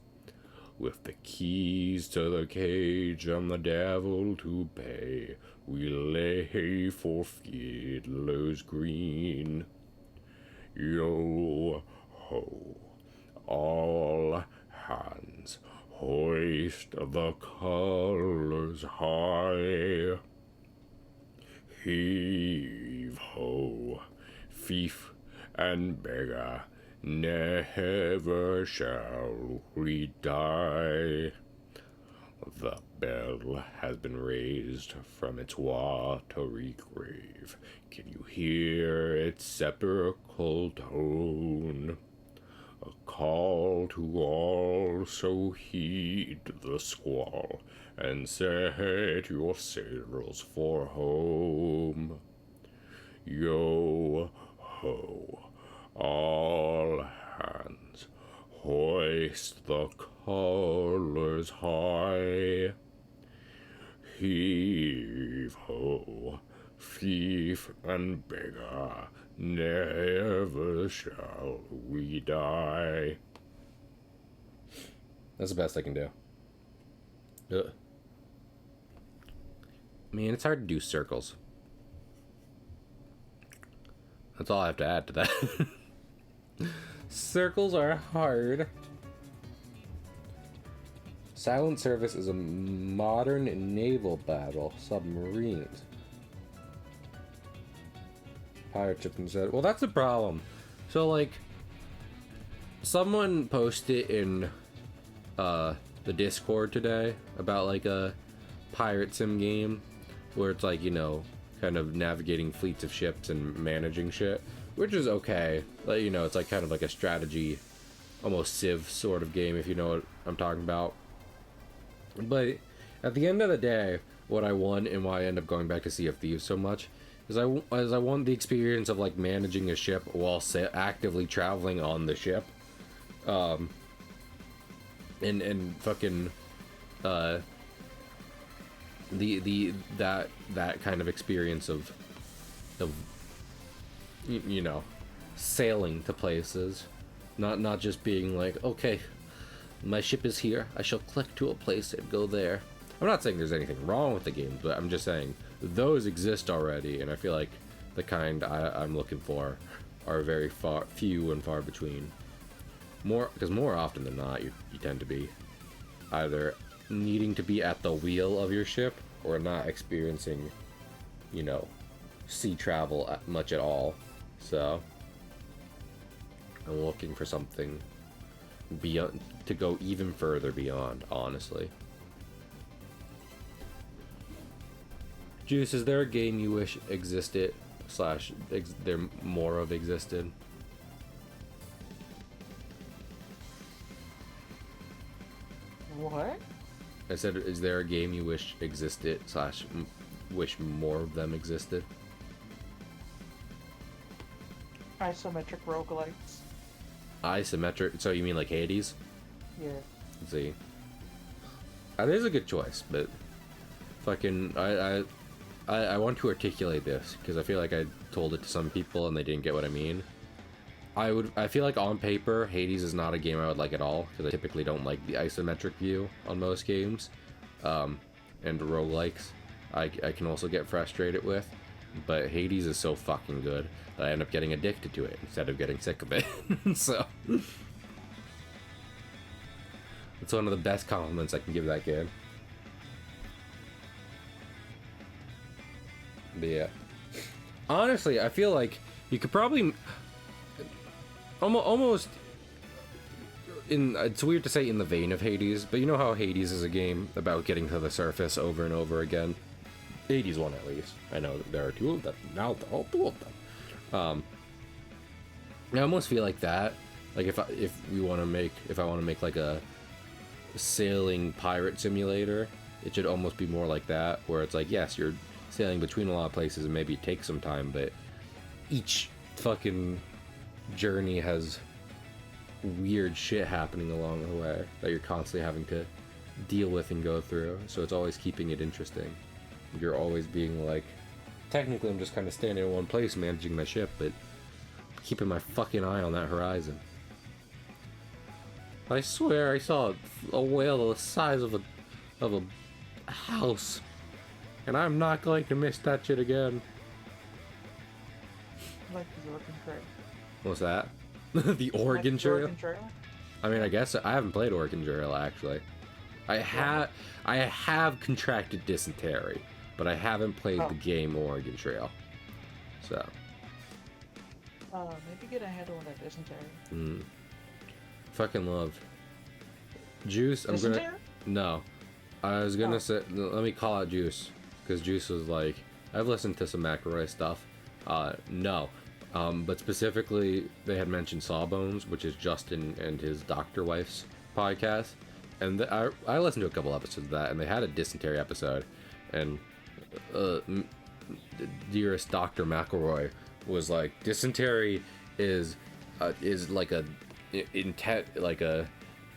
With the keys to the cage and the devil to pay, we lay for fiddlers green. Yo ho, all hands, hoist the colors high. Heave ho, fief and beggar, never shall we die. The bell has been raised from its watery grave. Can you hear its sepulchral tone? A call to all, so heed the squall, and set your sails for home. Yo ho, all hands, hoist the colors high. Heave ho, fief and beggar, never shall we die. That's the best I can do. Ugh. Man, it's hard to do circles. That's all I have to add to that. Circles are hard. Silent Service is a modern naval battle. Submarines. Pirate ship instead. Well, that's a problem. So, like, someone posted in the Discord today about, like, a pirate sim game where it's, like, you know, kind of navigating fleets of ships and managing shit, which is okay. Like, you know, it's like kind of like a strategy, almost Civ sort of game, if you know what I'm talking about. But at the end of the day, what I want and why I end up going back to Sea of Thieves so much As I want the experience of like managing a ship while actively traveling on the ship, and fucking that kind of experience of you know, sailing to places, not just being like, okay, my ship is here, I shall click to a place and go there. I'm not saying there's anything wrong with the game, but I'm just saying those exist already, and I feel like the kind I'm looking for are very few and far between. Because more often than not, you tend to be either needing to be at the wheel of your ship or not experiencing, you know, sea travel much at all. So I'm looking for something beyond, to go even further beyond, honestly. Juice, is there a game you wish existed / there more of existed? What? I said, is there a game you wish existed / wish more of them existed? Isometric roguelites. Isometric, so you mean like Hades? Yeah. Let's see. That is a good choice, but fucking, I want to articulate this because I feel like I told it to some people and they didn't get what I mean. I feel like on paper, Hades is not a game I would like at all because I typically don't like the isometric view on most games, and roguelikes I can also get frustrated with, but Hades is so fucking good that I end up getting addicted to it instead of getting sick of it. So it's one of the best compliments I can give that game. But yeah, honestly, I feel like you could probably almost in, it's weird to say in the vein of Hades, but you know how Hades is a game about getting to the surface over and over again. Hades one, at least. I know that there are two of them now. Two of them. I almost feel like that. Like if I want to make like a sailing pirate simulator, it should almost be more like that, where it's like, yes, you're sailing between a lot of places and maybe it takes some time, but each fucking journey has weird shit happening along the way that you're constantly having to deal with and go through, so it's always keeping it interesting. You're always being like, technically I'm just kind of standing in one place managing my ship, but keeping my fucking eye on that horizon. I swear I saw a whale the size of a house, and I'm not going to miss that shit again. Like the Oregon Trail. What's that? The Oregon Trail? Oregon Trail? I mean, I guess I haven't played Oregon Trail, actually. I have contracted dysentery, but I haven't played the game Oregon Trail. So. Maybe get a handle on that dysentery. Fucking love. Juice, I'm Dysentery? gonna... No. I was gonna say... Let me call out Juice. Because Juice was like... I've listened to some McElroy stuff. No. But specifically, they had mentioned Sawbones, which is Justin and his doctor wife's podcast. And I listened to a couple episodes of that, and they had a dysentery episode. And dearest Dr. McElroy was like, dysentery is like a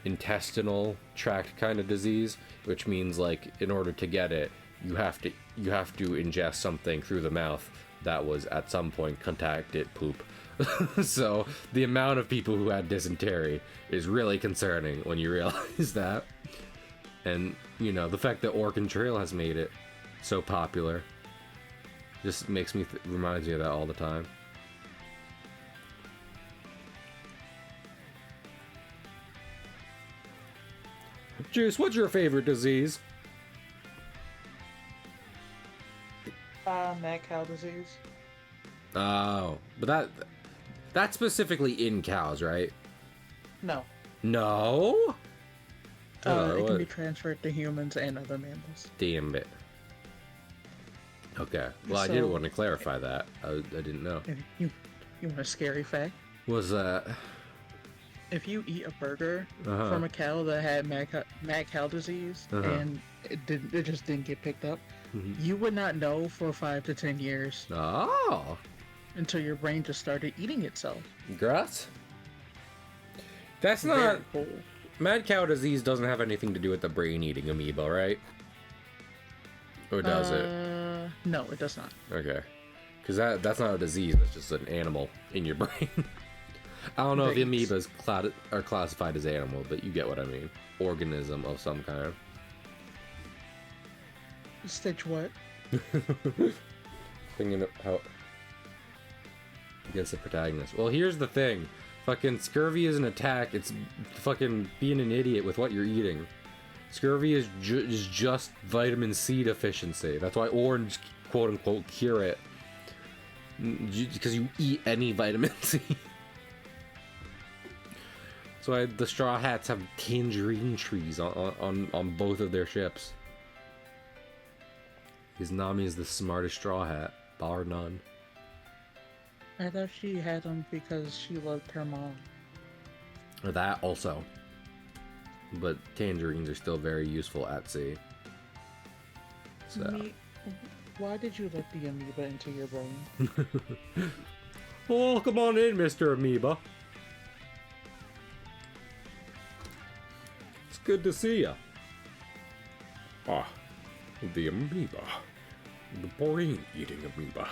intestinal tract kind of disease, which means like in order to get it, you have to ingest something through the mouth that was at some point contacted poop. So the amount of people who had dysentery is really concerning when you realize that. And you know, the fact that Oregon Trail has made it so popular just makes me reminds me of that all the time. Juice, what's your favorite disease? Mad cow disease. Oh, but that's specifically in cows, right? No. No? It can be transferred to humans and other mammals. Damn it. Okay. Well, I did want to clarify that. I didn't know. You want a scary fact? What's that? if you eat a burger Uh-huh. from a cow that had mad cow disease and it just didn't get picked up, you would not know for 5 to 10 years Oh, until your brain just started eating itself. gross. That's Very not... cool. Mad cow disease doesn't have anything to do with the brain-eating amoeba, right? Or does it? No, it does not. Okay. Because that's not a disease, that's just an animal in your brain. I don't know if That amoebas are classified as animal, but you get what I mean. Organism of some kind. Stitch what? Thinking of how... against the protagonist. Well, here's the thing. Fucking scurvy is an attack. It's fucking being an idiot with what you're eating. Scurvy is just vitamin C deficiency. That's why orange, quote unquote, cure it. Because you eat any vitamin C. That's why the Straw Hats have tangerine trees on both of their ships. Because Nami is the smartest Straw Hat, bar none. I thought she had them because she loved her mom. Or that also. But tangerines are still very useful at sea. So. Why did you let the amoeba into your brain? Oh, come on in, Mr. Amoeba. It's good to see ya. Ah, the amoeba. The brain-eating amoeba.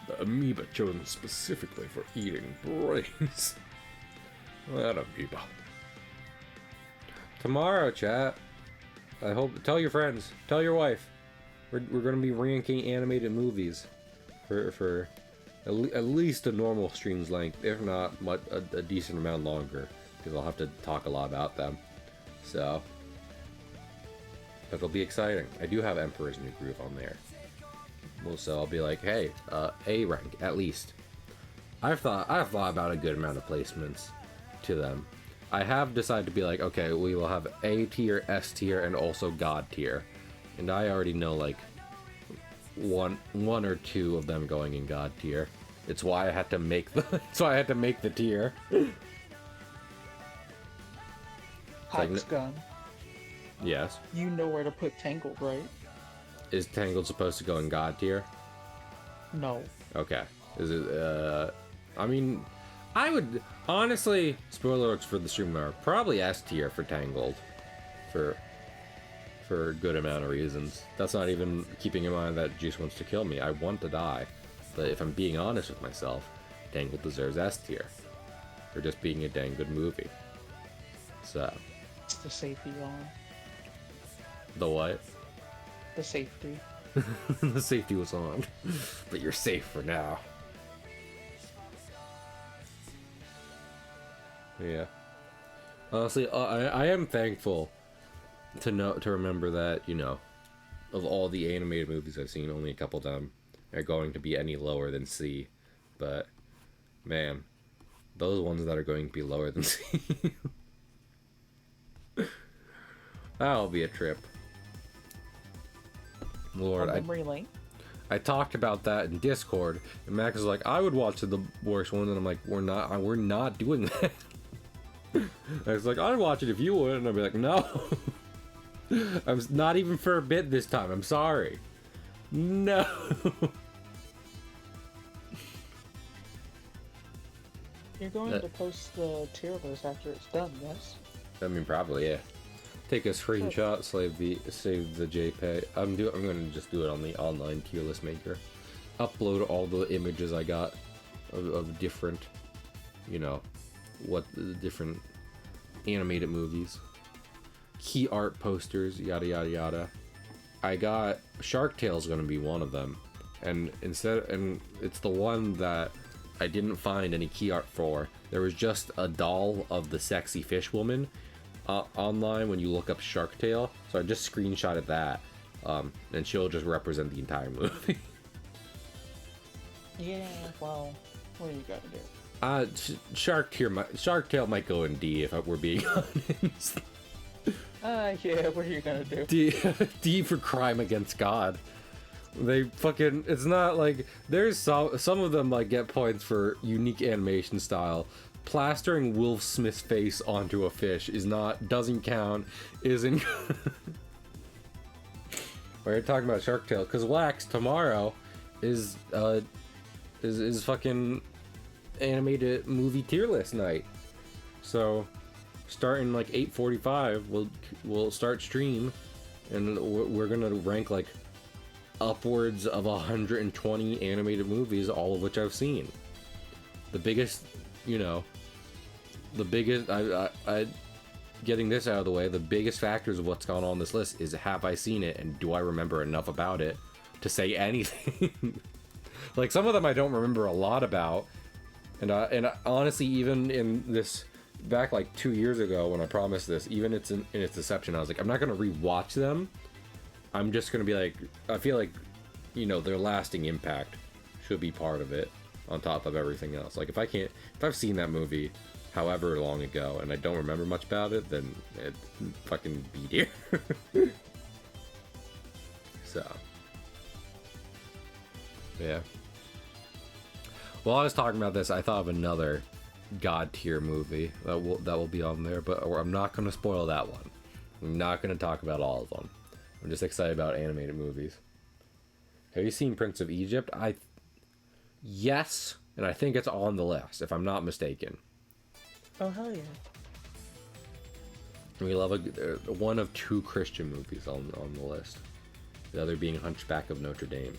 The amoeba chosen specifically for eating brains. That amoeba. Tomorrow, chat. I hope. Tell your friends. Tell your wife. We're gonna be ranking animated movies for at least a normal stream's length, if not a decent amount longer, because I'll have to talk a lot about them. So that'll be exciting. I do have Emperor's New Groove on there. Well, so I'll be like, hey, A rank at least. I've thought about a good amount of placements to them. I have decided to be like, okay, we will have A tier, S tier, and also God tier. And I already know like one or two of them going in God tier. It's why I had to make the tier. Hawk's gun. Yes. You know where to put Tangled, right? Is Tangled supposed to go in God tier? No. Okay. Is it I mean, I would honestly, spoiler alerts for the stream are probably S tier for Tangled. For a good amount of reasons. That's not even keeping in mind that Juice wants to kill me. I want to die. But if I'm being honest with myself, Tangled deserves S tier. For just being a dang good movie. So. It's the safety on. The what? The safety. The safety was on. But you're safe for now. Yeah. Honestly, I am thankful to remember that, you know, of all the animated movies I've seen, only a couple of them are going to be any lower than C. But, man, those ones that are going to be lower than C, that'll be a trip. Lord, I talked about that in Discord, and Max was like, I would watch the worst one, and I'm like, we're not doing that. I was like, I'd watch it if you would, and I'd be like, no. I'm not even for a bit this time. I'm sorry. No. You're going to post the tier list after it's done, yes? I mean, probably, yeah. Take a screenshot, save the JPEG. I'm gonna just do it on the online tier list maker. Upload all the images I got of different, you know, what the different animated movies. Key art posters, yada yada yada. I got Shark Tale's gonna be one of them, and it's the one that I didn't find any key art for. There was just a doll of the sexy fish woman online when you look up Shark Tale, so I just screenshotted that, and she'll just represent the entire movie. Yeah, well, what do you gotta do? Shark Tale might go in D if we're being honest. Yeah, what are you gonna do? D for crime against God. They fucking, it's not like, there's some of them like get points for unique animation style, plastering Will Smith's face onto a fish doesn't count, isn't. We're talking about Shark Tale, because Wax tomorrow is fucking animated movie tier list night. So starting like 8:45, we'll start stream, and we're gonna rank like upwards of 120 animated movies, all of which I've seen. The biggest, I getting this out of the way, the biggest factors of what's gone on this list is, have I seen it and do I remember enough about it to say anything? Like, some of them I don't remember a lot about, and honestly, even in this, back like 2 years ago when I promised this, even in its inception, I was like, I'm not gonna rewatch them. I'm just gonna be like, I feel like, their lasting impact should be part of it, on top of everything else. Like, if I've seen that movie however long ago and I don't remember much about it, then it fucking be dear. So, yeah. While I was talking about this, I thought of another god tier movie that will be on there, but I'm not going to spoil that one. I'm not going to talk about all of them. I'm just excited about animated movies. Have you seen Prince of Egypt? Yes, and I think it's on the list, if I'm not mistaken. Oh, hell yeah. We love one of 2 Christian movies on the list. The other being Hunchback of Notre Dame.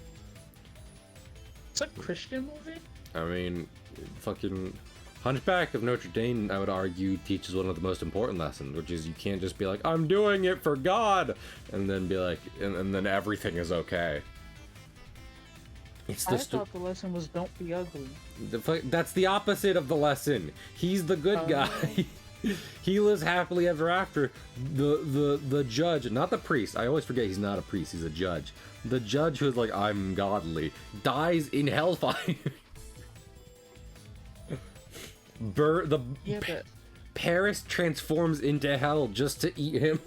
It's a Christian movie? I mean, fucking Hunchback of Notre Dame, I would argue, teaches one of the most important lessons, which is you can't just be like, I'm doing it for God, and then be like, and then everything is okay. I thought the lesson was don't be ugly. That's the opposite of the lesson. He's the good guy. He lives happily ever after. The judge, not the priest. I always forget he's not a priest. He's a judge. The judge who's like, I'm godly, dies in hellfire. Paris transforms into hell just to eat him.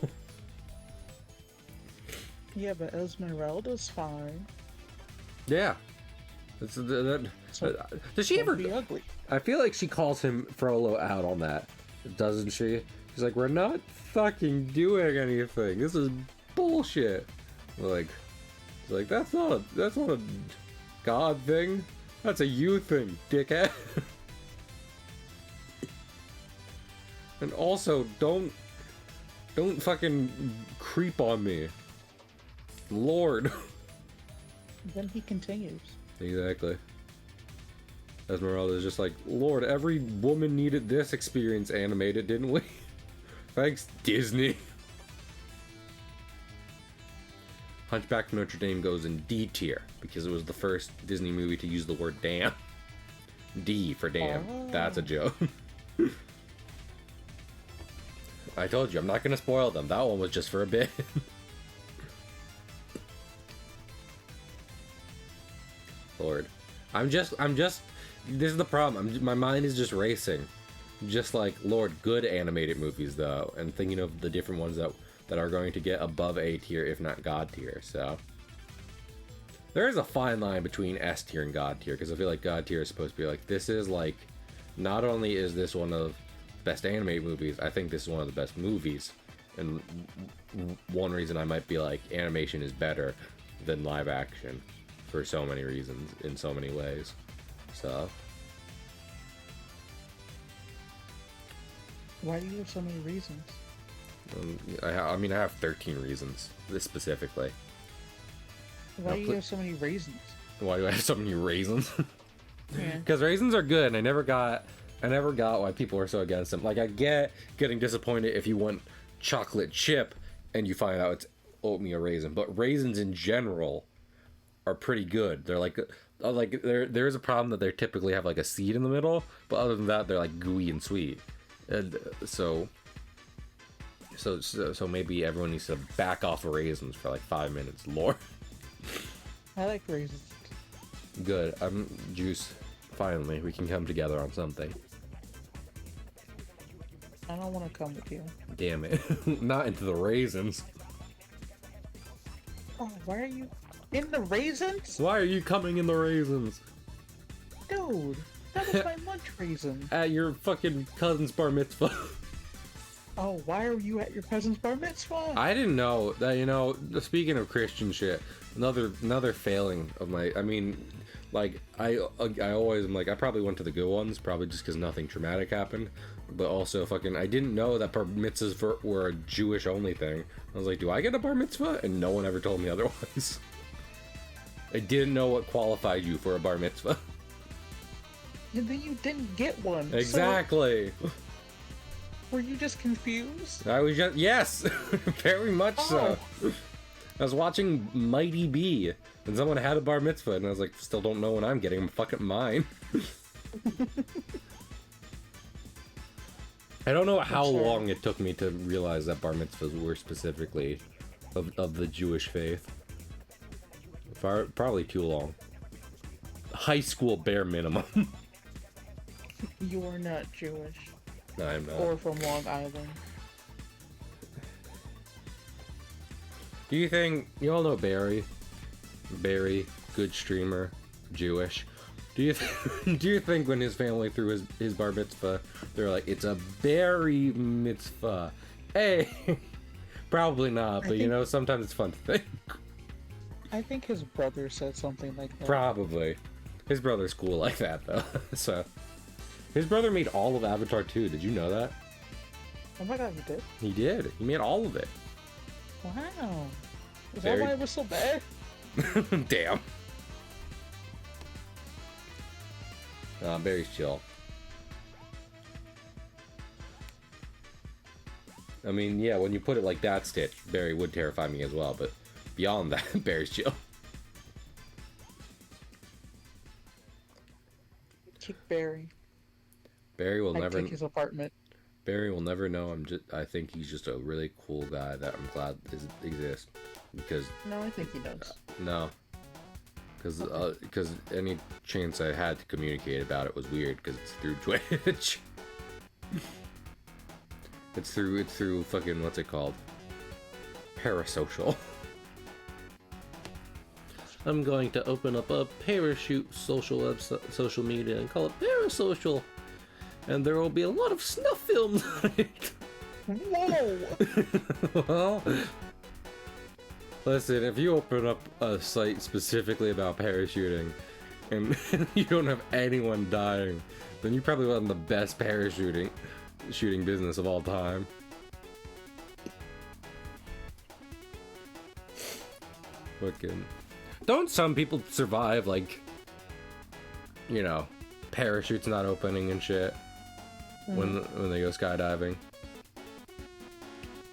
Yeah, but Esmeralda's fine. Yeah. Does she ever be ugly? I feel like she calls him Frollo out on that, doesn't she? She's like, we're not fucking doing anything. This is bullshit. Like, that's not a God thing. That's a you thing, dickhead. And also, don't fucking creep on me, Lord. Then he continues. Exactly. Esmeralda is just like, Lord, every woman needed this experience animated, didn't we? Thanks, Disney. Hunchback of Notre Dame goes in D tier because it was the first Disney movie to use the word damn. D for damn. Oh. That's a joke. I told you, I'm not gonna spoil them. That one was just for a bit. Lord. I'm just, this is the problem. My mind is just racing. Just like, Lord, good animated movies, though. And thinking of the different ones that are going to get above A tier, if not God tier, so. There is a fine line between S tier and God tier, because I feel like God tier is supposed to be like, this is like, not only is this one of best animated movies, I think this is one of the best movies. And one reason I might be like, animation is better than live action. For so many reasons, in so many ways. So. Why do you have so many reasons? I have 13 reasons, this specifically. Why do you have so many raisins? Why do I have so many raisins? Yeah. Because raisins are good, and I never got why people are so against them. Like, I get getting disappointed if you want chocolate chip and you find out it's oatmeal raisin, but raisins in general are pretty good. They're like there is a problem that they typically have like a seed in the middle, but other than that, they're like gooey and sweet. And so maybe everyone needs to back off of raisins for like 5 minutes, Lord. I like raisins. Good. I'm Juice. Finally, we can come together on something. I don't want to come with you. Damn it. Not into the raisins. Oh, why are you in the raisins? Why are you coming in the raisins? Dude. That was my lunch raisin. At your fucking cousin's bar mitzvah. Oh, why are you at your cousin's bar mitzvah? I didn't know that, you know, speaking of Christian shit, another failing of my, I mean, like, I always am like, I probably went to the good ones, probably just because nothing traumatic happened, but also fucking, I didn't know that bar mitzvahs were a Jewish only thing. I was like, do I get a bar mitzvah? And no one ever told me otherwise. I didn't know what qualified you for a bar mitzvah. And then you didn't get one. Exactly. So, were you just confused? I was just, yes, very much so. I was watching Mighty B, and someone had a bar mitzvah, and I was like, still don't know when I'm getting fucking mine. I don't know how long it took me to realize that bar mitzvahs were specifically of the Jewish faith. Probably too long. High school bare minimum. You are not Jewish. No, I'm not. Or from Long Island. Do you think, you all know Barry? Barry, good streamer, Jewish. Do you think when his family threw his bar mitzvah, they're like, it's a Barry mitzvah? Hey! Probably not, but you know, sometimes it's fun to think. I think his brother said something like that. Probably. His brother's cool like that, though. So, his brother made all of Avatar 2. Did you know that? Oh my god, he did? He did. He made all of it. Wow. Is Very... that why it was so bad? Damn. Barry's chill. I mean, yeah, when you put it like that, Stitch, Barry would terrify me as well, but beyond that, Barry's chill. Kick Barry. Barry will never kick his apartment. Barry will never know. I think he's just a really cool guy that I'm glad exists. Because no, I think he does. No. Because any chance I had to communicate about it was weird because it's through Twitch. It's through fucking, what's it called? Parasocial. I'm going to open up a parachute social media and call it Parasocial. And there will be a lot of snuff films on it. Whoa! Well, listen, if you open up a site specifically about parachuting and you don't have anyone dying, then you probably run the best shooting business of all time. Fucking. Don't some people survive, like, you know, parachutes not opening and shit when they go skydiving?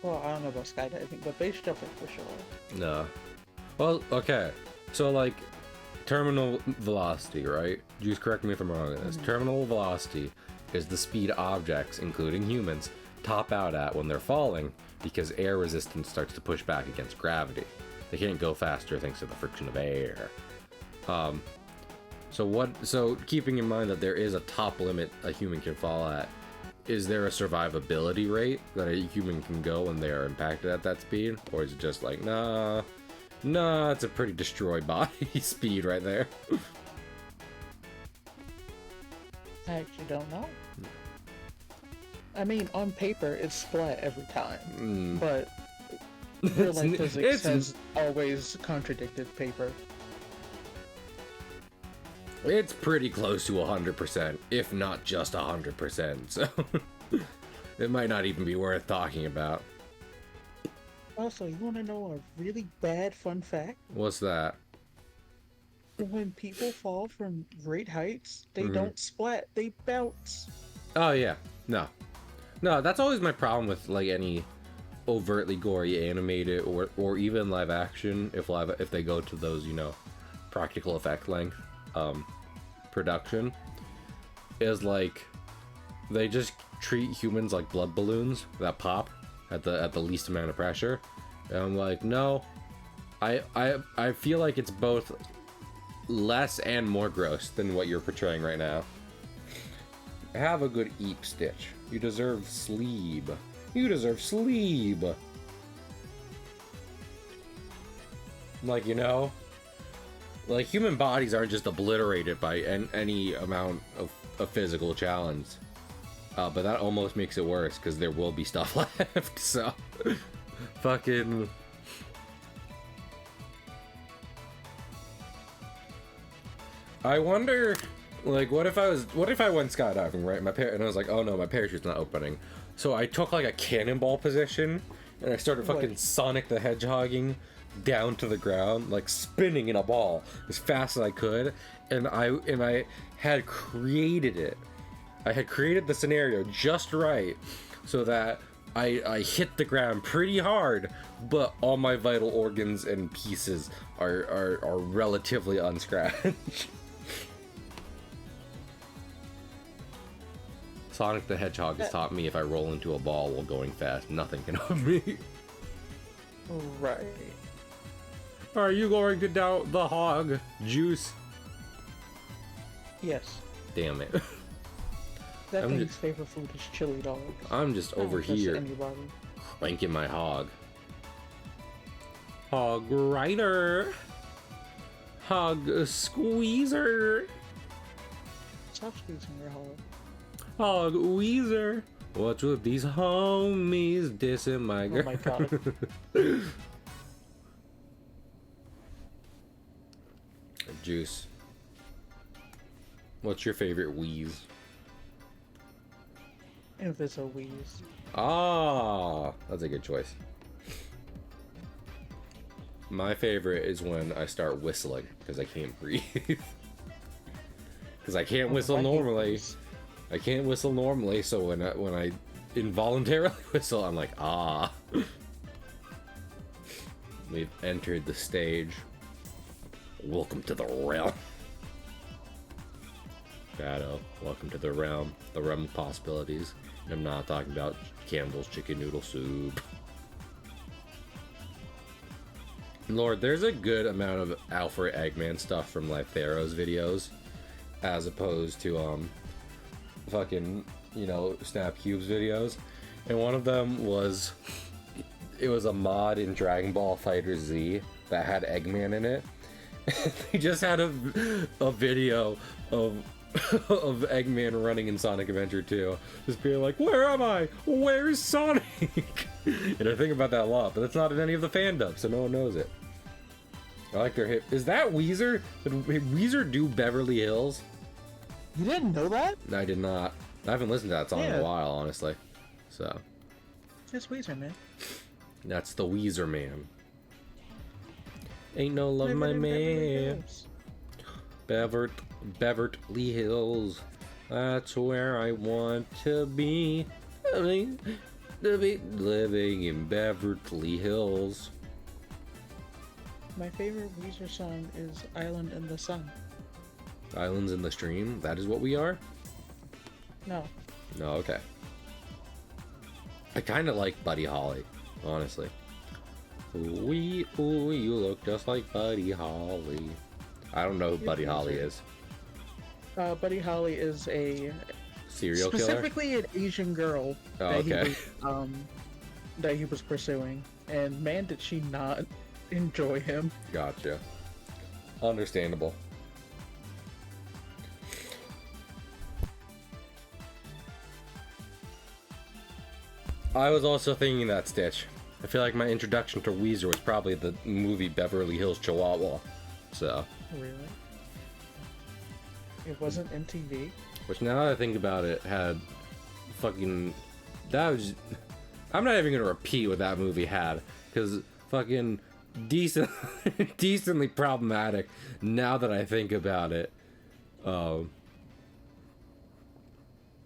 Well, I don't know about skydiving, but base jumping for sure. No. Well, okay. So, like, terminal velocity, right? Just correct me if I'm wrong on this. Terminal velocity is the speed objects, including humans, top out at when they're falling because air resistance starts to push back against gravity. They can't go faster thanks to the friction of air. So keeping in mind that there is a top limit a human can fall at, is there a survivability rate that a human can go when they are impacted at that speed? Or is it just like, nah, it's a pretty destroyed body speed right there? I actually don't know. I mean, on paper, it's flat every time, but real life physics has always contradicted paper. It's pretty close to 100%, if not just 100%, so it might not even be worth talking about. Also, you want to know a really bad fun fact? What's that? When people fall from great heights, they don't splat, they bounce. Oh yeah, no, that's always my problem with like any overtly gory animated or even live action. If they go to those, you know, practical effect length production, is like they just treat humans like blood balloons that pop at the least amount of pressure. And I'm like, no, I feel like it's both less and more gross than what you're portraying right now. Have a good eep, Stitch. You deserve sleep. You deserve sleep. Like, you know, Like, human bodies aren't just obliterated by any amount of physical challenge. But that almost makes it worse, because there will be stuff left, so... Fucking... I wonder, like, what if I went skydiving, right? And I was like, oh no, my parachute's not opening. So I took, like, a cannonball position, and I started fucking Sonic the Hedgehogging down to the ground, like, spinning in a ball as fast as I could, and I had created it. I had created the scenario just right so that I hit the ground pretty hard, but all my vital organs and pieces are relatively unscratched. Sonic the Hedgehog has taught me if I roll into a ball while going fast, nothing can harm me. Right. Are you going to doubt the hog, Juice? Yes. Damn it. That thing's favorite food is chili dogs. I'm just over here cranking my hog. Hog rider. Hog squeezer. Stop squeezing your hog. Hog Weezer. What's with these homies dissing my girl? Oh my god. Juice. What's your favorite wheeze? Invisi-Wheeze. Ah, that's a good choice. My favorite is when I start whistling because I can't breathe. Because I can't whistle normally. I can't whistle normally, so when I involuntarily whistle, I'm like, ah. We've entered the stage. Welcome to the realm. Shadow, welcome to the realm of possibilities. And I'm not talking about Campbell's chicken noodle soup. Lord, there's a good amount of Alfred Eggman stuff from like Thero's videos, as opposed to fucking, you know, Snap Cube's videos. And one of them was, it was a mod in Dragon Ball Fighter Z that had Eggman in it. They just had a video of Eggman running in Sonic Adventure 2, just being like, where am I? Where's Sonic? And I think about that a lot, but it's not in any of the fandom, so no one knows it. I like their hip. Is that Weezer? Did Weezer do Beverly Hills? You didn't know that? I did not. I haven't listened to that song in a while, honestly. So. It's Weezer, man. That's the Weezer man. Ain't no love, my man. Beverly Hills. That's where I want to be. Living in Beverly Hills. My favorite Weezer song is Island in the Sun. Islands in the Stream? That is what we are? No. No, okay. I kind of like Buddy Holly, honestly. Ooh, you look just like Buddy Holly. I don't know who Buddy Holly is. Buddy Holly is a serial killer? Specifically an Asian girl that he was pursuing. And man, did she not enjoy him. Gotcha. Understandable. I was also thinking that, Stitch. I feel like my introduction to Weezer was probably the movie Beverly Hills Chihuahua. So. Really? It wasn't MTV? Which, now that I think about it, had fucking... That was... I'm not even gonna repeat what that movie had, because fucking decently problematic now that I think about it.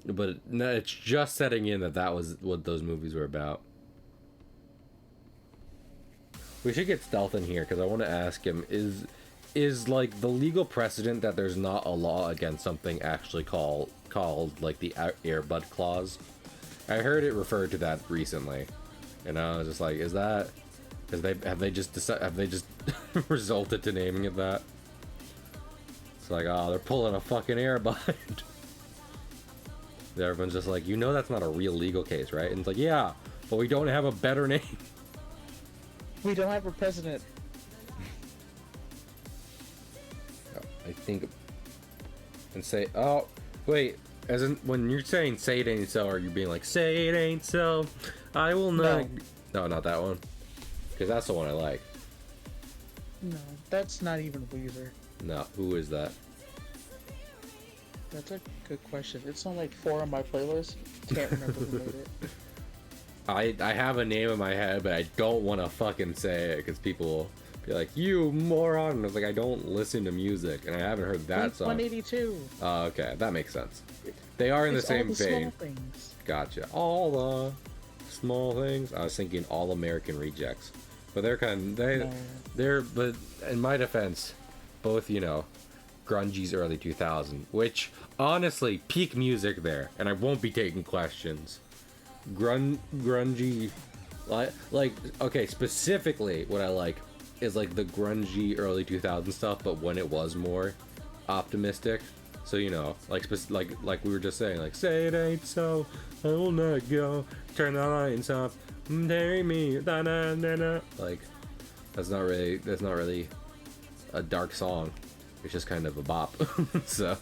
But it's just setting in that was what those movies were about. We should get Stealth in here, because I want to ask him, is like the legal precedent that there's not a law against something actually called like the Airbud Clause? I heard it referred to that recently, and I was just like, is that, have they just resulted to naming it that? It's like, oh, they're pulling a fucking Airbud. Everyone's just like, you know, that's not a real legal case, right? And it's like, yeah, but we don't have a better name. We don't have a president. I think, and say, oh, wait, as in, when you're saying say it ain't so, are you being like, say it ain't so, I will not, no, not that one, because that's the one I like. No, that's not even Weezer. No, who is that? That's a good question. It's on like 4 on my playlist. Can't remember who made it. I have a name in my head, but I don't want to fucking say it because people will be like, you moron. And I was like, I don't listen to music, and I haven't heard that song. 182. Okay, that makes sense. They are in the same vein. Small things. Gotcha. All the small things. I was thinking All American Rejects, but they're but in my defense, both, you know, grungy's early 2000, which honestly peak music there, and I won't be taking questions. Grungy, like okay, specifically what I like is like the grungy early 2000 stuff, but when it was more optimistic. So, you know, like we were just saying, like, say it ain't so, I will not go, turn the lights off, marry me, da da da da. Like, that's not really a dark song. It's just kind of a bop. So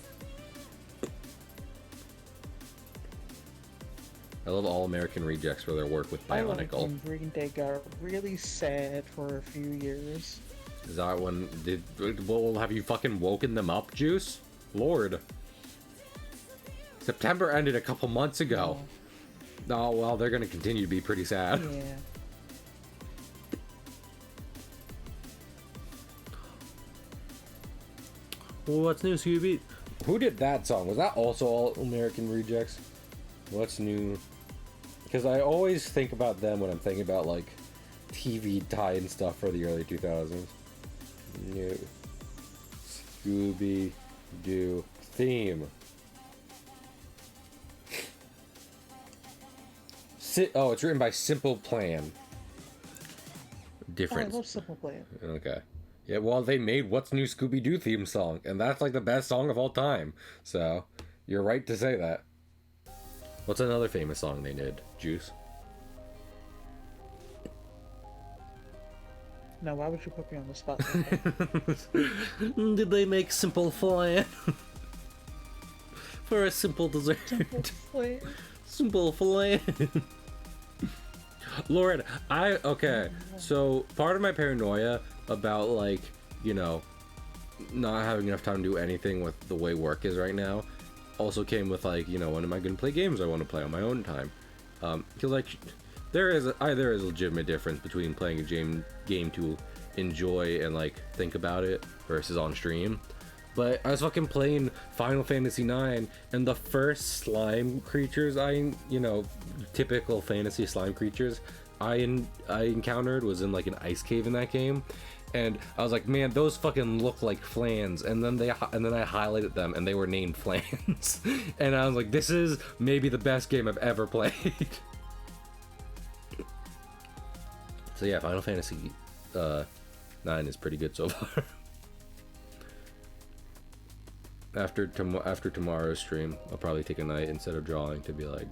I love All American Rejects for their work with Bionicle. When Green Day got really sad for a few years. Is that when well, have you fucking woken them up, Juice? Lord. September ended a couple months ago. Oh, well, they're gonna continue to be pretty sad. Yeah. What's new, Scooby? Who did that song? Was that also All American Rejects? What's new? Because I always think about them when I'm thinking about, like, TV tie-in stuff for the early 2000s. New Scooby-Doo theme. Oh, it's written by Simple Plan. Different. I love Simple Plan. Okay. Yeah, well, they made What's New Scooby-Doo theme song, and that's like the best song of all time. So, you're right to say that. What's another famous song they did, Juice? No, why would you put me on the spot like that? Did they make Simple Plan? For a simple dessert. Simple Plan. Simple Plan. Lord, okay, so part of my paranoia about, like, you know, not having enough time to do anything with the way work is right now also came with, like, you know, when am I going to play games I want to play on my own time? Because, like, there is a legitimate difference between playing a game to enjoy and, like, think about it versus on stream. But I was fucking playing Final Fantasy IX, and the first slime creatures typical fantasy slime creatures I encountered was in, like, an ice cave in that game. And I was like, man, those fucking look like flans. And then I highlighted them, and they were named flans. And I was like, this is maybe the best game I've ever played. So yeah, Final Fantasy 9 is pretty good so far. After tomorrow's stream, I'll probably take a night instead of drawing to be like,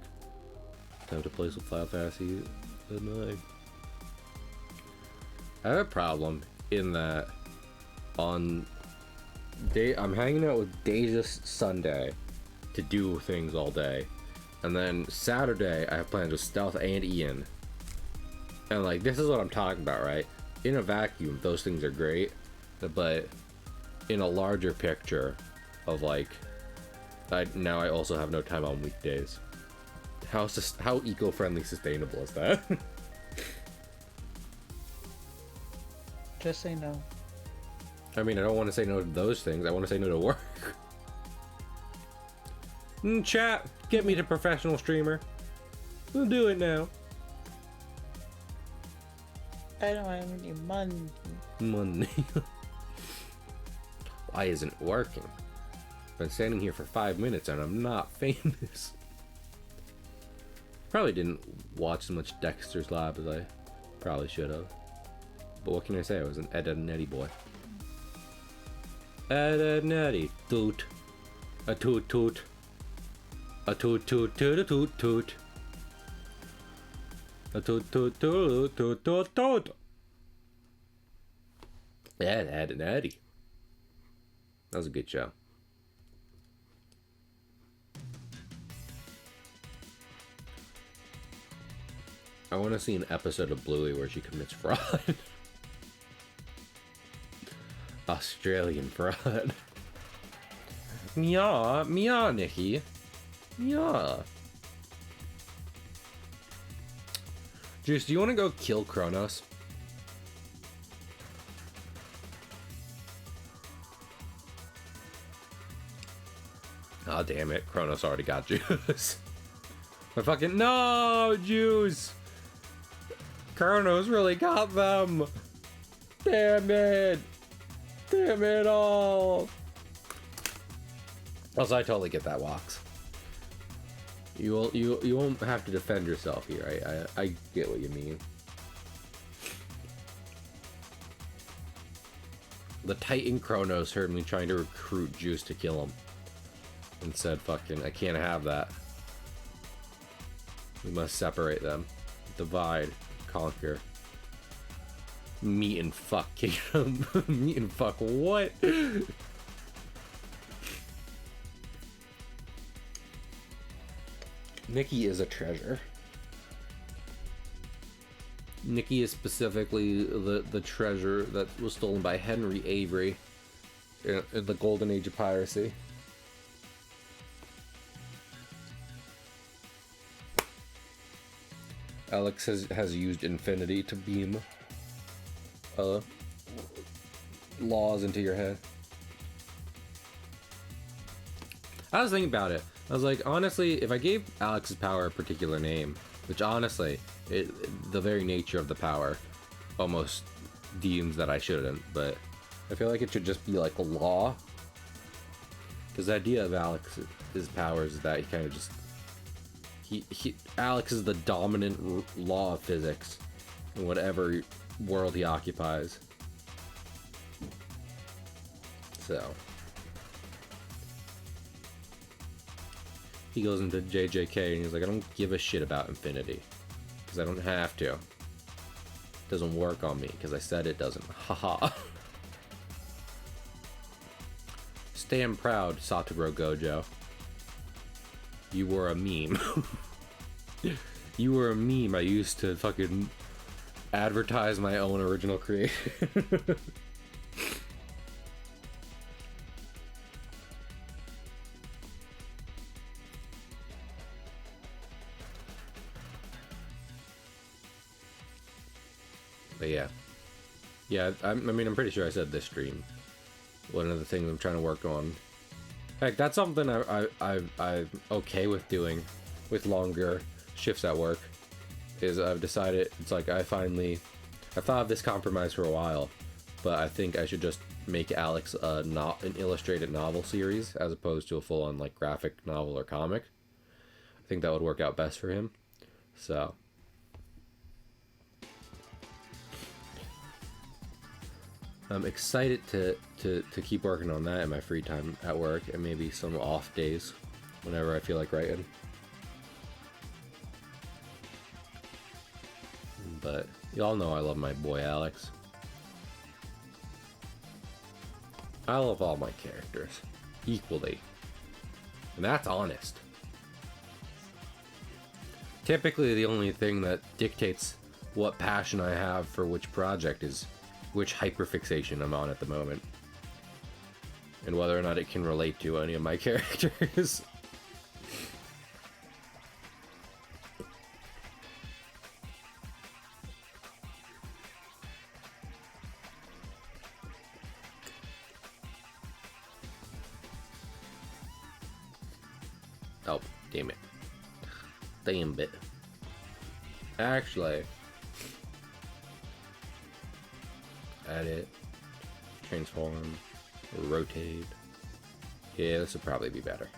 time to play some Final Fantasy at night. I have a problem in that I'm hanging out with Deja Sunday to do things all day, and then Saturday I have plans with Stealth and Ian, and, like, this is what I'm talking about, right? In a vacuum, those things are great, but in a larger picture of, like, now I also have no time on weekdays. How eco-friendly sustainable is that? Just say no. I mean, I don't want to say no to those things. I want to say no to work. Chat, get me to professional streamer. We'll do it now. I don't have any money. Money. Why isn't it working? I've been standing here for 5 minutes and I'm not famous. Probably didn't watch as much Dexter's Lab as I probably should have. But what can I say? I was an Ed and Eddie boy. Ed and Eddie. Toot. A toot toot. A toot toot toot a toot toot. A toot toot toot toot toot toot. Ed and Eddie. That was a good show. I want to see an episode of Bluey where she commits fraud. Australian fraud. Meow, Nikki. Meow. Juice, do you want to go kill Kronos? Oh, damn it. Kronos already got Juice. I fucking... No, Juice! Kronos really got them! Damn it! Damn it all! Also, I totally get that, Wax. You won't have to defend yourself here. I get what you mean. The Titan Kronos heard me trying to recruit Juice to kill him. And said, fucking, I can't have that. We must separate them. Divide. Conquer. Meet and fuck kingdom. Meet and fuck what? Nikki is a treasure. Nikki is specifically the treasure that was stolen by Henry Avery in the golden age of piracy. Alex has used infinity to beam laws into your head. I was thinking about it. I was like, honestly, if I gave Alex's power a particular name, which honestly, the very nature of the power almost deems that I shouldn't, but I feel like it should just be like a law. Because the idea of Alex's powers is that he kind of just... Alex is the dominant law of physics in whatever world he occupies. So... he goes into JJK and he's like, I don't give a shit about infinity. Because I don't have to. It doesn't work on me, because I said it doesn't. Haha. Stand proud, Satoru Gojo. You were a meme. You were a meme I used to fucking advertise my own original creation. But yeah, I mean, I'm pretty sure I said this stream. One of the things I'm trying to work on. Heck, that's something I'm okay with doing with longer shifts at work. Is I've decided, it's like I thought of this compromise for a while, but I think I should just make Alex an illustrated novel series as opposed to a full-on like graphic novel or comic. I think that would work out best for him. So. I'm excited to keep working on that in my free time at work and maybe some off days whenever I feel like writing. But y'all know I love my boy Alex. I love all my characters equally. And that's honest. Typically the only thing that dictates what passion I have for which project is which hyperfixation I'm on at the moment, and whether or not it can relate to any of my characters. Oh, damn it. Damn it. Actually, edit, transform, rotate. Yeah, this would probably be better.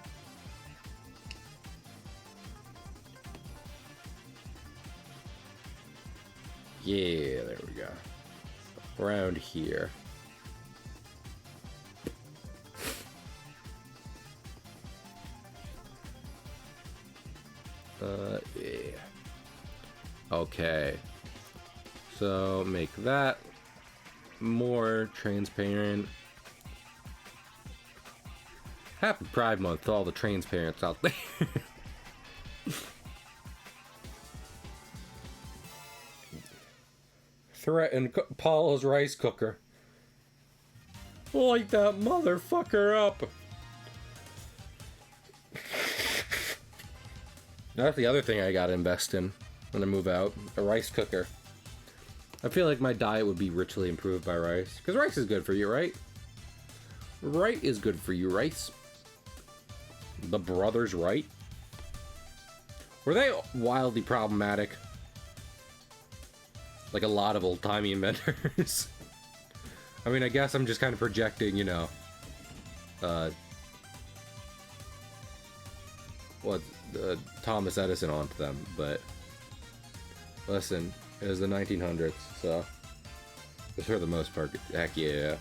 Yeah, there we go. Around here. Yeah. Okay. So make that more transparent. Happy Pride Month to all the trans parents out there. Threaten Paula's rice cooker. Light that motherfucker up. That's the other thing I gotta invest in when I move out. A rice cooker. I feel like my diet would be richly improved by rice. Because rice is good for you, right? Right is good for you, rice. The brothers Wright. Were they wildly problematic? Like a lot of old-timey inventors. I mean, I guess I'm just kind of projecting, you know, Thomas Edison onto them, but listen, it was the 1900s, so for the most part, heck yeah.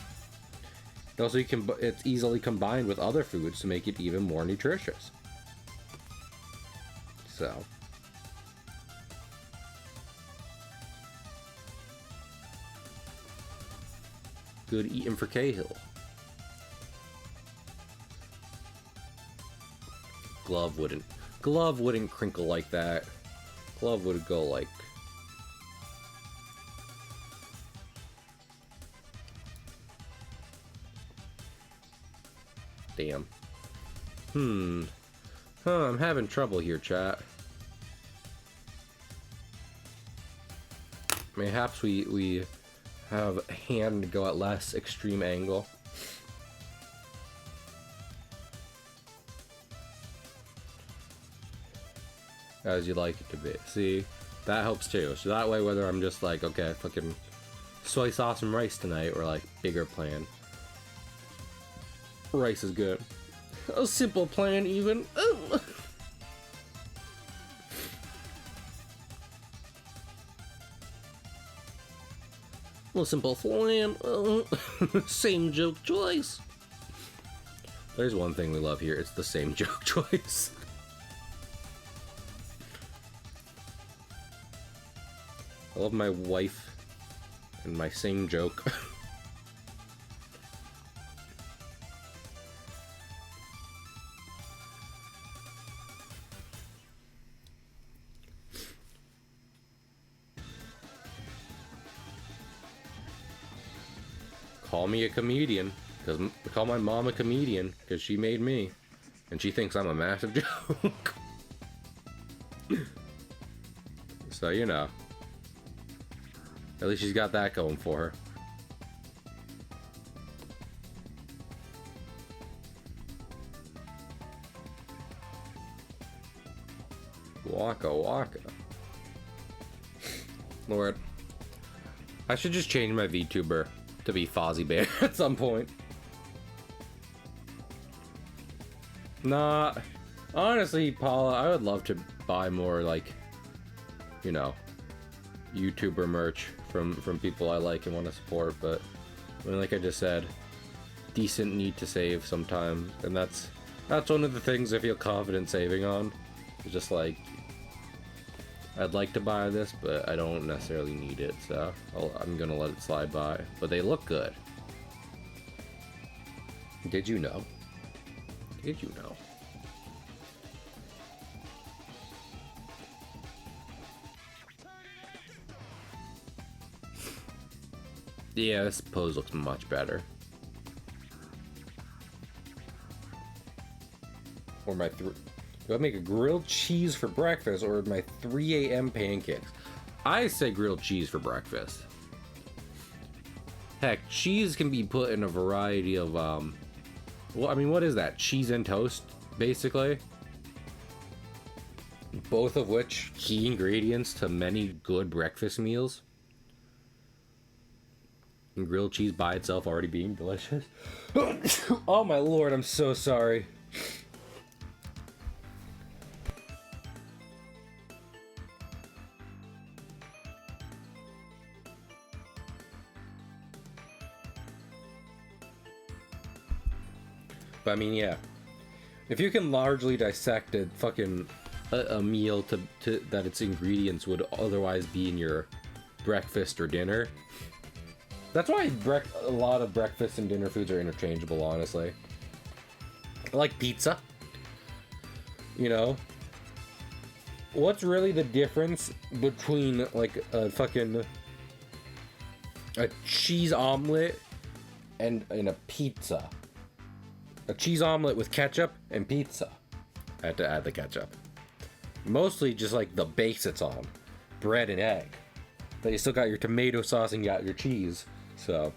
Also, it's easily combined with other foods to make it even more nutritious. So. Good eating for Cahill. Glove wouldn't crinkle like that. Glove would go like. Damn. I'm having trouble here, chat. Mayhaps we have a hand go at less extreme angle. As you like it to be. See, that helps too. So that way, whether I'm just like, okay, fucking soy sauce and rice tonight, or like bigger plan, rice is good. A simple plan, even. A simple plan. Same joke twice. There's one thing we love here. It's the same joke twice. I love my wife and my same joke. Call me a comedian, call my mom a comedian, because she made me, and she thinks I'm a massive joke. So, you know, at least she's got that going for her. Waka waka. Lord, I should just change my VTuber to be Fozzie Bear at some point. Nah, honestly, Paula, I would love to buy more, like, you know, YouTuber merch from people I like and want to support, but I mean, like I just said, decent need to save sometimes, and that's one of the things I feel confident saving on. It's just like, I'd like to buy this, but I don't necessarily need it, so I'm gonna let it slide by. But they look good. Did you know? Did you know? Yeah, this pose looks much better. Or my do I make a grilled cheese for breakfast or my 3 a.m. pancakes? I say grilled cheese for breakfast. Heck, cheese can be put in a variety of, well, I mean, what is that? Cheese and toast, basically. Both of which key ingredients to many good breakfast meals. And grilled cheese by itself already being delicious. Oh my lord, I'm so sorry. But I mean, yeah. If you can largely dissect a fucking a meal to that its ingredients would otherwise be in your breakfast or dinner. That's why a lot of breakfast and dinner foods are interchangeable, honestly. I like pizza. You know? What's really the difference between, like, a cheese omelet and a pizza? A cheese omelet with ketchup and pizza. I had to add the ketchup. Mostly just, like, the base it's on. Bread and egg. But you still got your tomato sauce and you got your cheese. So...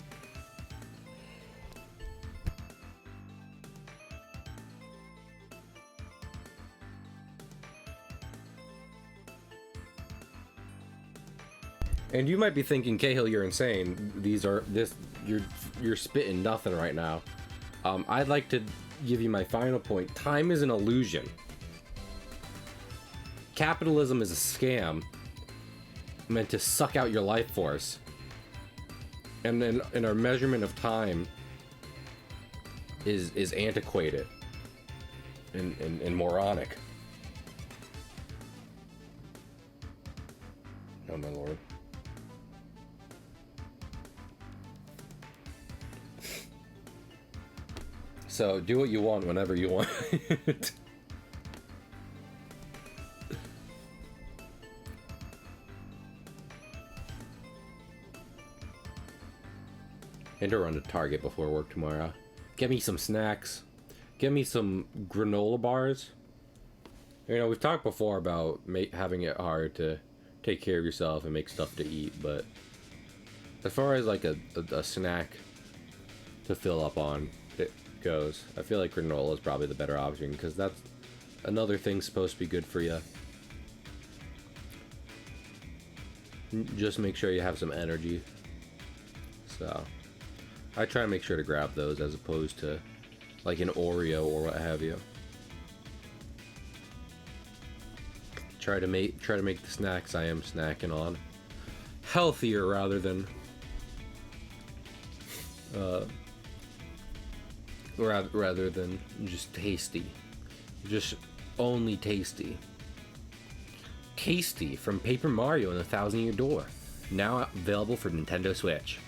And you might be thinking, Cahill, you're insane. You're spitting nothing right now. I'd like to give you my final point. Time is an illusion. Capitalism is a scam meant to suck out your life force. And then our measurement of time is antiquated and moronic. Oh my lord. So, do what you want whenever you want. And to run to Target before work tomorrow. Get me some snacks. Get me some granola bars. You know, we've talked before about having it hard to take care of yourself and make stuff to eat, but as far as like a snack to fill up on, it goes. I feel like granola is probably the better option because that's another thing supposed to be good for you. Just make sure you have some energy. So I try to make sure to grab those as opposed to like an Oreo or what have you. Try to make the snacks I am snacking on healthier rather than rather than just tasty. Just only tasty. Tasty from Paper Mario and the Thousand Year Door. Now available for Nintendo Switch.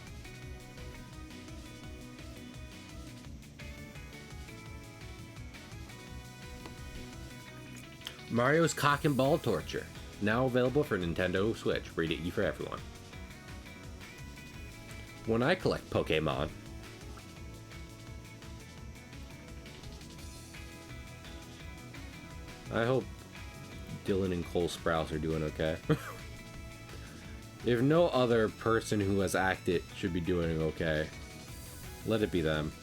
Mario's Cock and Ball Torture. Now available for Nintendo Switch. Rated E for everyone. When I collect Pokemon, I hope Dylan and Cole Sprouse are doing okay. If no other person who has acted should be doing okay, let it be them.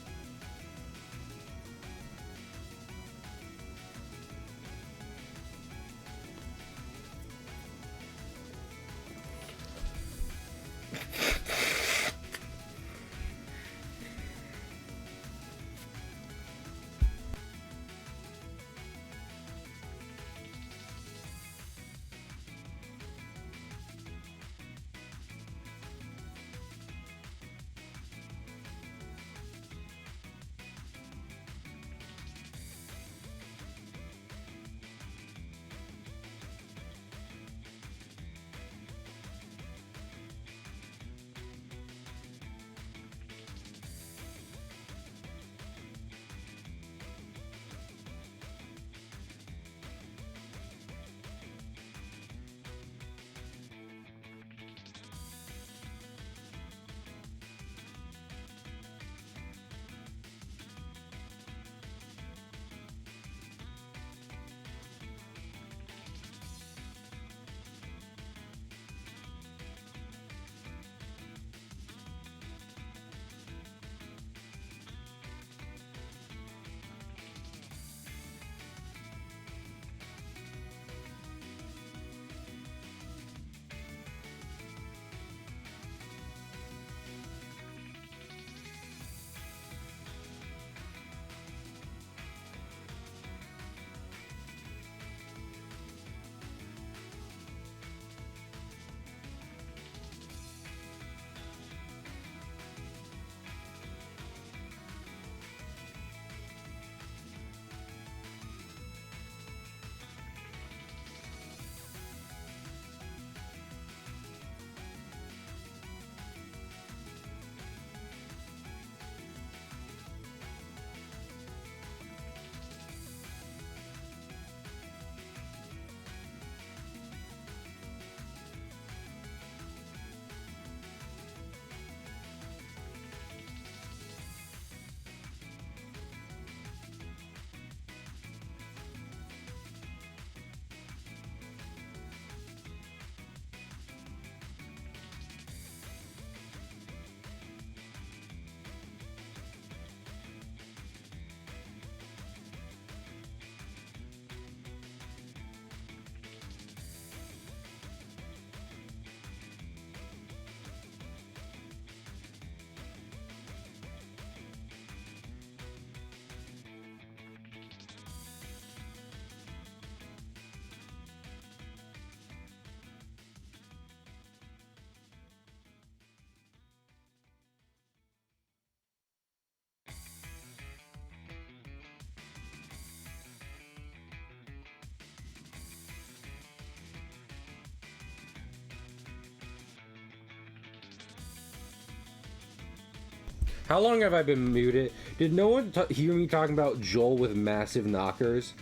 How long have I been muted? Did no one hear me talking about Joel with massive knockers?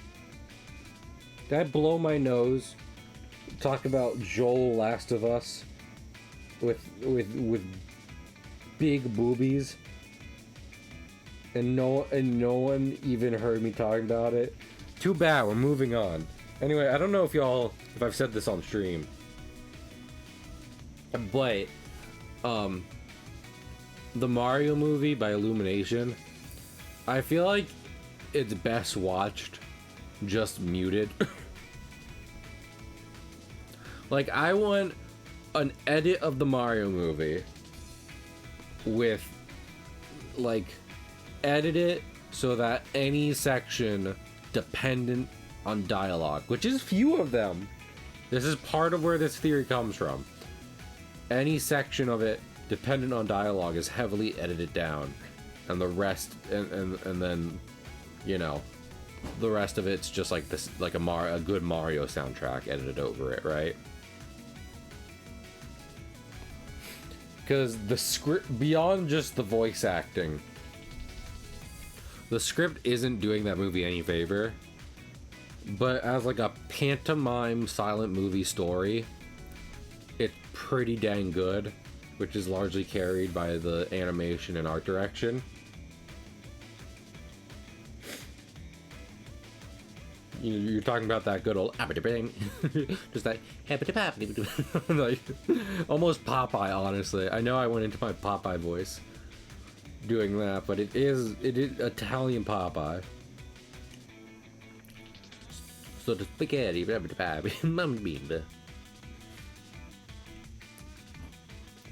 Did I blow my nose? Talk about Joel Last of Us with big boobies, and no one even heard me talking about it. Too bad. We're moving on. Anyway, I don't know if I've said this on stream, but the Mario movie by Illumination, I feel like it's best watched just muted. Like, I want an edit of the Mario movie with, like, edit it so that any section dependent on dialogue, which is few of them. This is part of where this theory comes from. Any section of it dependent on dialogue is heavily edited down, and the rest, and then, you know, the rest of it's just like this, like a good Mario soundtrack edited over it, right? Because the script, beyond just the voice acting, the script isn't doing that movie any favor. But as like a pantomime silent movie story, it's pretty dang good, which is largely carried by the animation and art direction. You're talking about that good old just that like almost Popeye, honestly. I know I went into my Popeye voice doing that, but it is Italian Popeye. So the spaghetti, mum bean.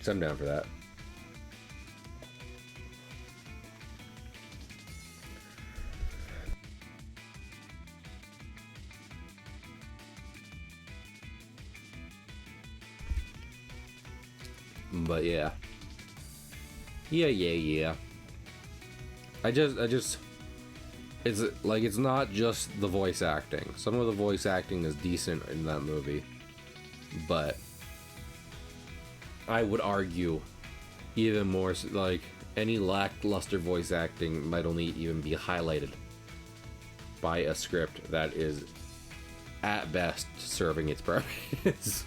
So I'm down for that. But yeah. Yeah. I just it's like, it's not just the voice acting. Some of the voice acting is decent in that movie, but I would argue even more, like, any lackluster voice acting might only even be highlighted by a script that is at best serving its purpose.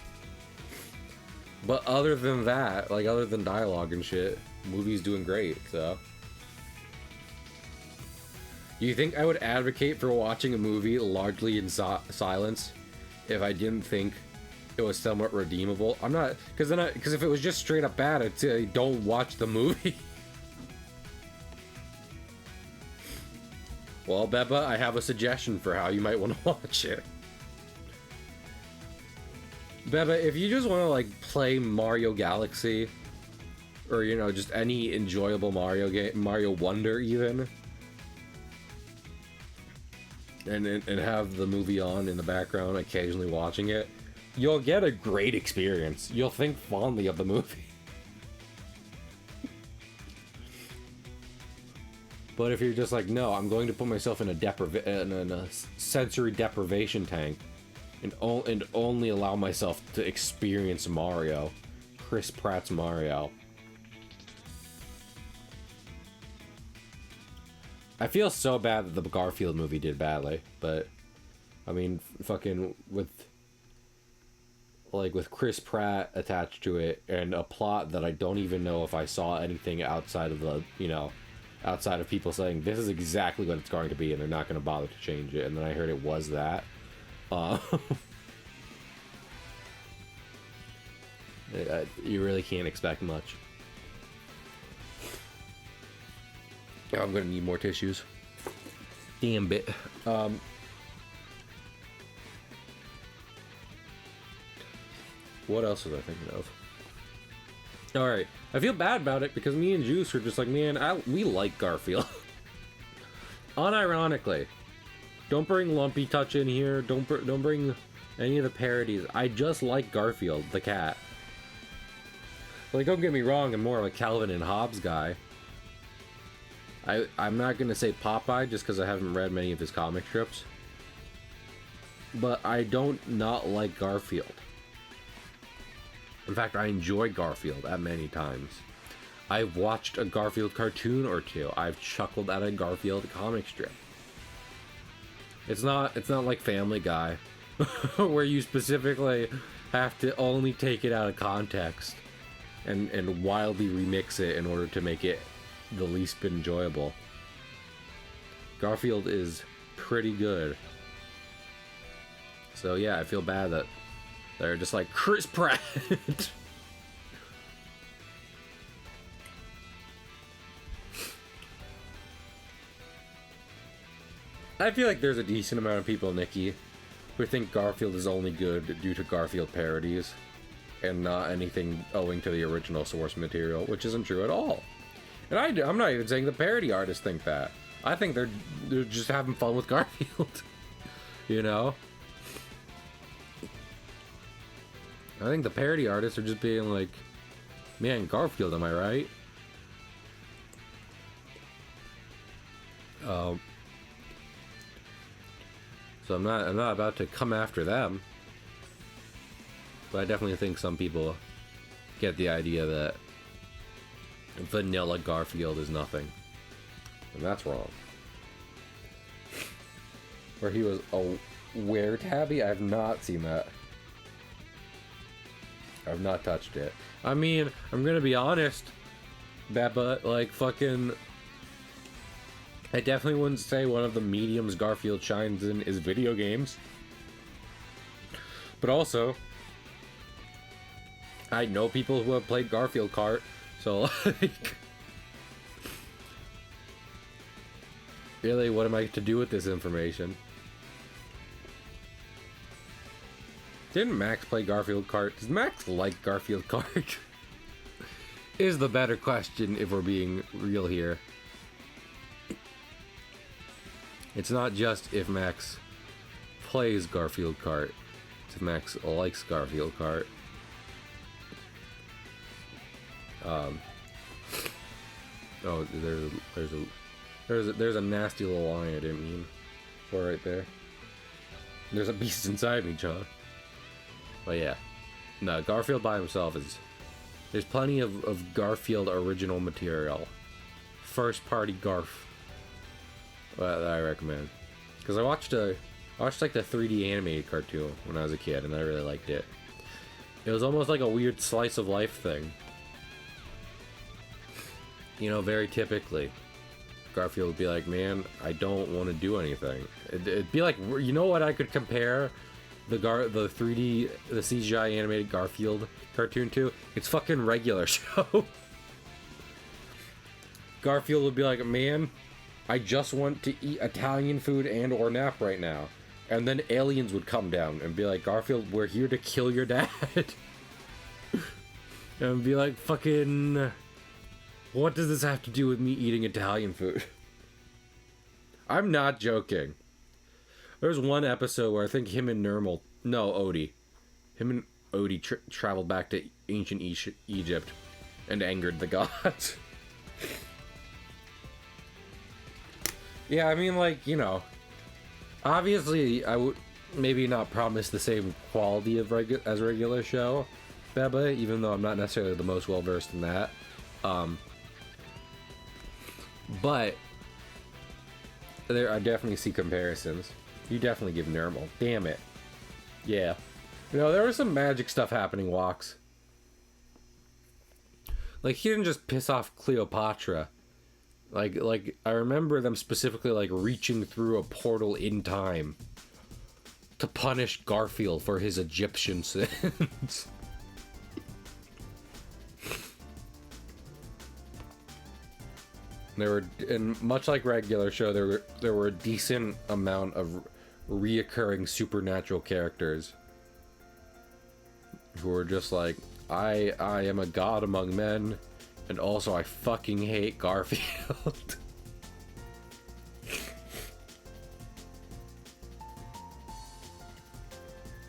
But other than that, like, other than dialogue and shit, movie's doing great. So you think I would advocate for watching a movie largely in silence if I didn't think it was somewhat redeemable? I'm not, because if it was just straight up bad, I'd say don't watch the movie. Well, Beba, I have a suggestion for how you might want to watch it. Beba, if you just want to, like, play Mario Galaxy, or, you know, just any enjoyable Mario game, Mario Wonder even, and have the movie on in the background, occasionally watching it, you'll get a great experience. You'll think fondly of the movie. But if you're just like, no, I'm going to put myself in a sensory deprivation tank, and only allow myself to experience Mario, Chris Pratt's Mario. I feel so bad that the Garfield movie did badly, but I mean, fucking with Chris Pratt attached to it, and a plot that I don't even know if I saw anything outside of the, you know, outside of people saying this is exactly what it's going to be and they're not going to bother to change it, and then I heard it was that. You really can't expect much. I'm gonna need more tissues. Damn bit. What else was I thinking of? Alright, I feel bad about it because me and Juice were just like, man, we like Garfield. Unironically. Don't bring Lumpy Touch in here. Don't bring any of the parodies. I just like Garfield, the cat. Like, don't get me wrong, I'm more of a Calvin and Hobbes guy. I'm not gonna say Popeye just because I haven't read many of his comic strips. But I don't not like Garfield. In fact, I enjoy Garfield at many times. I've watched a Garfield cartoon or two. I've chuckled at a Garfield comic strip. It's not like Family Guy, where you specifically have to only take it out of context and wildly remix it in order to make it the least bit enjoyable. Garfield is pretty good. So yeah, I feel bad that they're just like, Chris Pratt. I feel like there's a decent amount of people, Nikki, who think Garfield is only good due to Garfield parodies and not anything owing to the original source material, which isn't true at all. And I'm not even saying the parody artists think that. I think they're just having fun with Garfield. You know? I think the parody artists are just being like, man, Garfield, am I right? So I'm not about to come after them. But I definitely think some people get the idea that vanilla Garfield is nothing. And that's wrong. Where he was a were-tabby? I've not seen that. I've not touched it. I mean, I'm gonna be honest, Beppa, like, fucking... I definitely wouldn't say one of the mediums Garfield shines in is video games. But also, I know people who have played Garfield Kart, so, like... Really, what am I to do with this information? Didn't Max play Garfield Kart? Does Max like Garfield Kart? Is the better question if we're being real here. It's not just if Max plays Garfield Kart. It's if Max likes Garfield Kart. Oh, there's a nasty little line I didn't mean for right there. There's a beast inside me, John. But yeah, no, Garfield by himself is... There's plenty of Garfield original material. First party Garf. That I recommend. Because I watched like the 3D animated cartoon when I was a kid, and I really liked it. It was almost like a weird slice of life thing. You know, very typically, Garfield would be like, man, I don't want to do anything. It'd be like, you know what I could compare the 3D, the CGI animated Garfield cartoon to? It's fucking Regular Show. Garfield would be like, man, I just want to eat Italian food and or nap right now. And then aliens would come down and be like, Garfield, we're here to kill your dad. And be like, fucking... What does this have to do with me eating Italian food? I'm not joking. There's one episode where I think him and Odie. Him and Odie traveled back to ancient Egypt and angered the gods. Yeah, I mean, like, you know, obviously I would maybe not promise the same quality of as Regular Show, Beba, even though I'm not necessarily the most well-versed in that. But I definitely see comparisons. You definitely give normal. Damn it. Yeah. You know, there was some magic stuff happening, Walks. Like, he didn't just piss off Cleopatra. Like I remember them specifically, like, reaching through a portal in time to punish Garfield for his Egyptian sins. And much like Regular Show, there were a decent amount of reoccurring supernatural characters who were just like, I am a god among men, and also I fucking hate Garfield.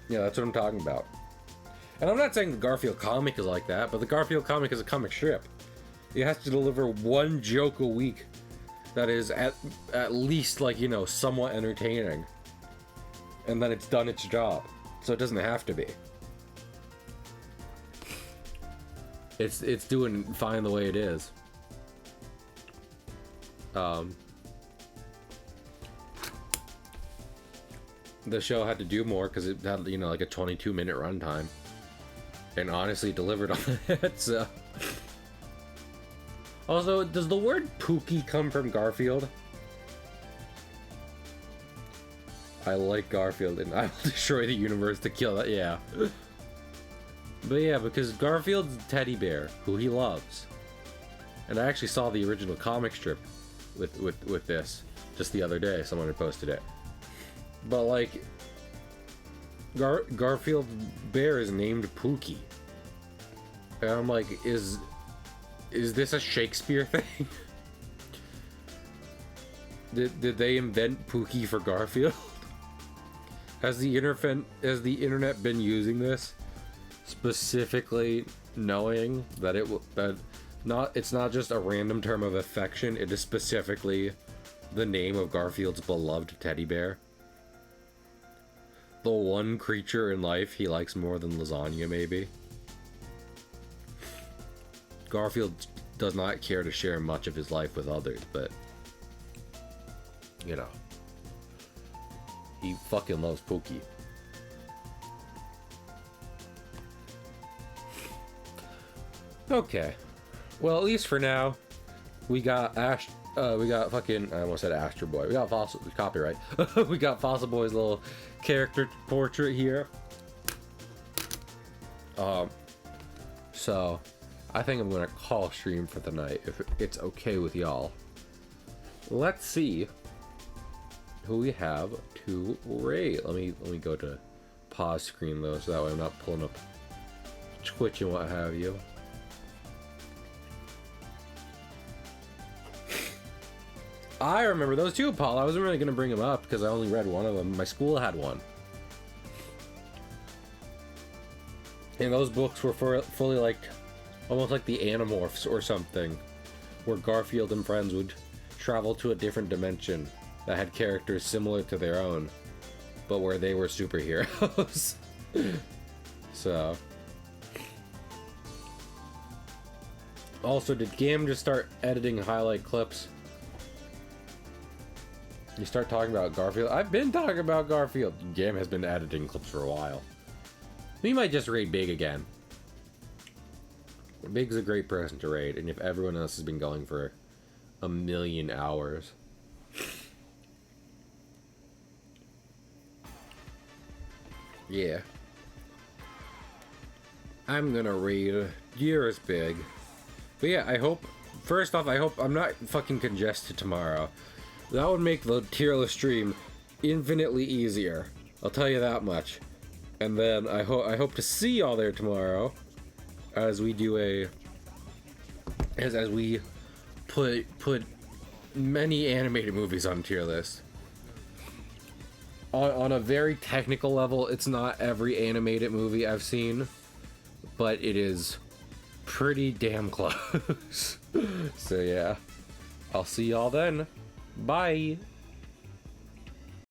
Yeah, that's what I'm talking about. And I'm not saying the Garfield comic is like that, but the Garfield comic is a comic strip. It has to deliver one joke a week that is at least, like, you know, somewhat entertaining. And then it's done its job. So it doesn't have to be. It's doing fine the way it is. The show had to do more because it had, you know, like a 22-minute runtime, and honestly delivered on it. So, also, does the word Pookie come from Garfield? I like Garfield, and I will destroy the universe to kill it. Yeah, but yeah, because Garfield's a teddy bear who he loves, and I actually saw the original comic strip with this just the other day. Someone had posted it. But like, Garfield's bear is named Pookie, and I'm like, is this a Shakespeare thing? Did they invent Pookie for Garfield? Has the internet been using this specifically, knowing that it's not just a random term of affection? It is specifically the name of Garfield's beloved teddy bear. The one creature in life he likes more than lasagna, maybe. Garfield does not care to share much of his life with others, but, you know, he fucking loves Pookie. Okay. Well, at least for now, we got fucking, I almost said Astro Boy. We got Fossil, copyright. We got Fossil Boy's little character portrait here. So I think I'm gonna call stream for the night if it's okay with y'all. Let's see who we have to raid. Let me go to pause screen though, so that way I'm not pulling up Twitch and what have you. I remember those two, Paul. I wasn't really going to bring them up because I only read one of them. My school had one. And those books were fully like, almost like the Animorphs or something, where Garfield and friends would travel to a different dimension that had characters similar to their own, but where they were superheroes. So. Also, did Gam just start editing highlight clips? You start talking about Garfield. I've been talking about Garfield. Gam has been editing clips for a while. We might just raid Big again. Big's a great person to raid, and if everyone else has been going for a million hours. Yeah. I'm gonna raid yours, Big. But yeah, I hope, first off, I hope I'm not fucking congested tomorrow. That would make the tier list stream infinitely easier. I'll tell you that much. And then I hope to see y'all there tomorrow as we do as we put many animated movies on tier list. On a very technical level, it's not every animated movie I've seen, but it is pretty damn close. So yeah, I'll see y'all then. Bye.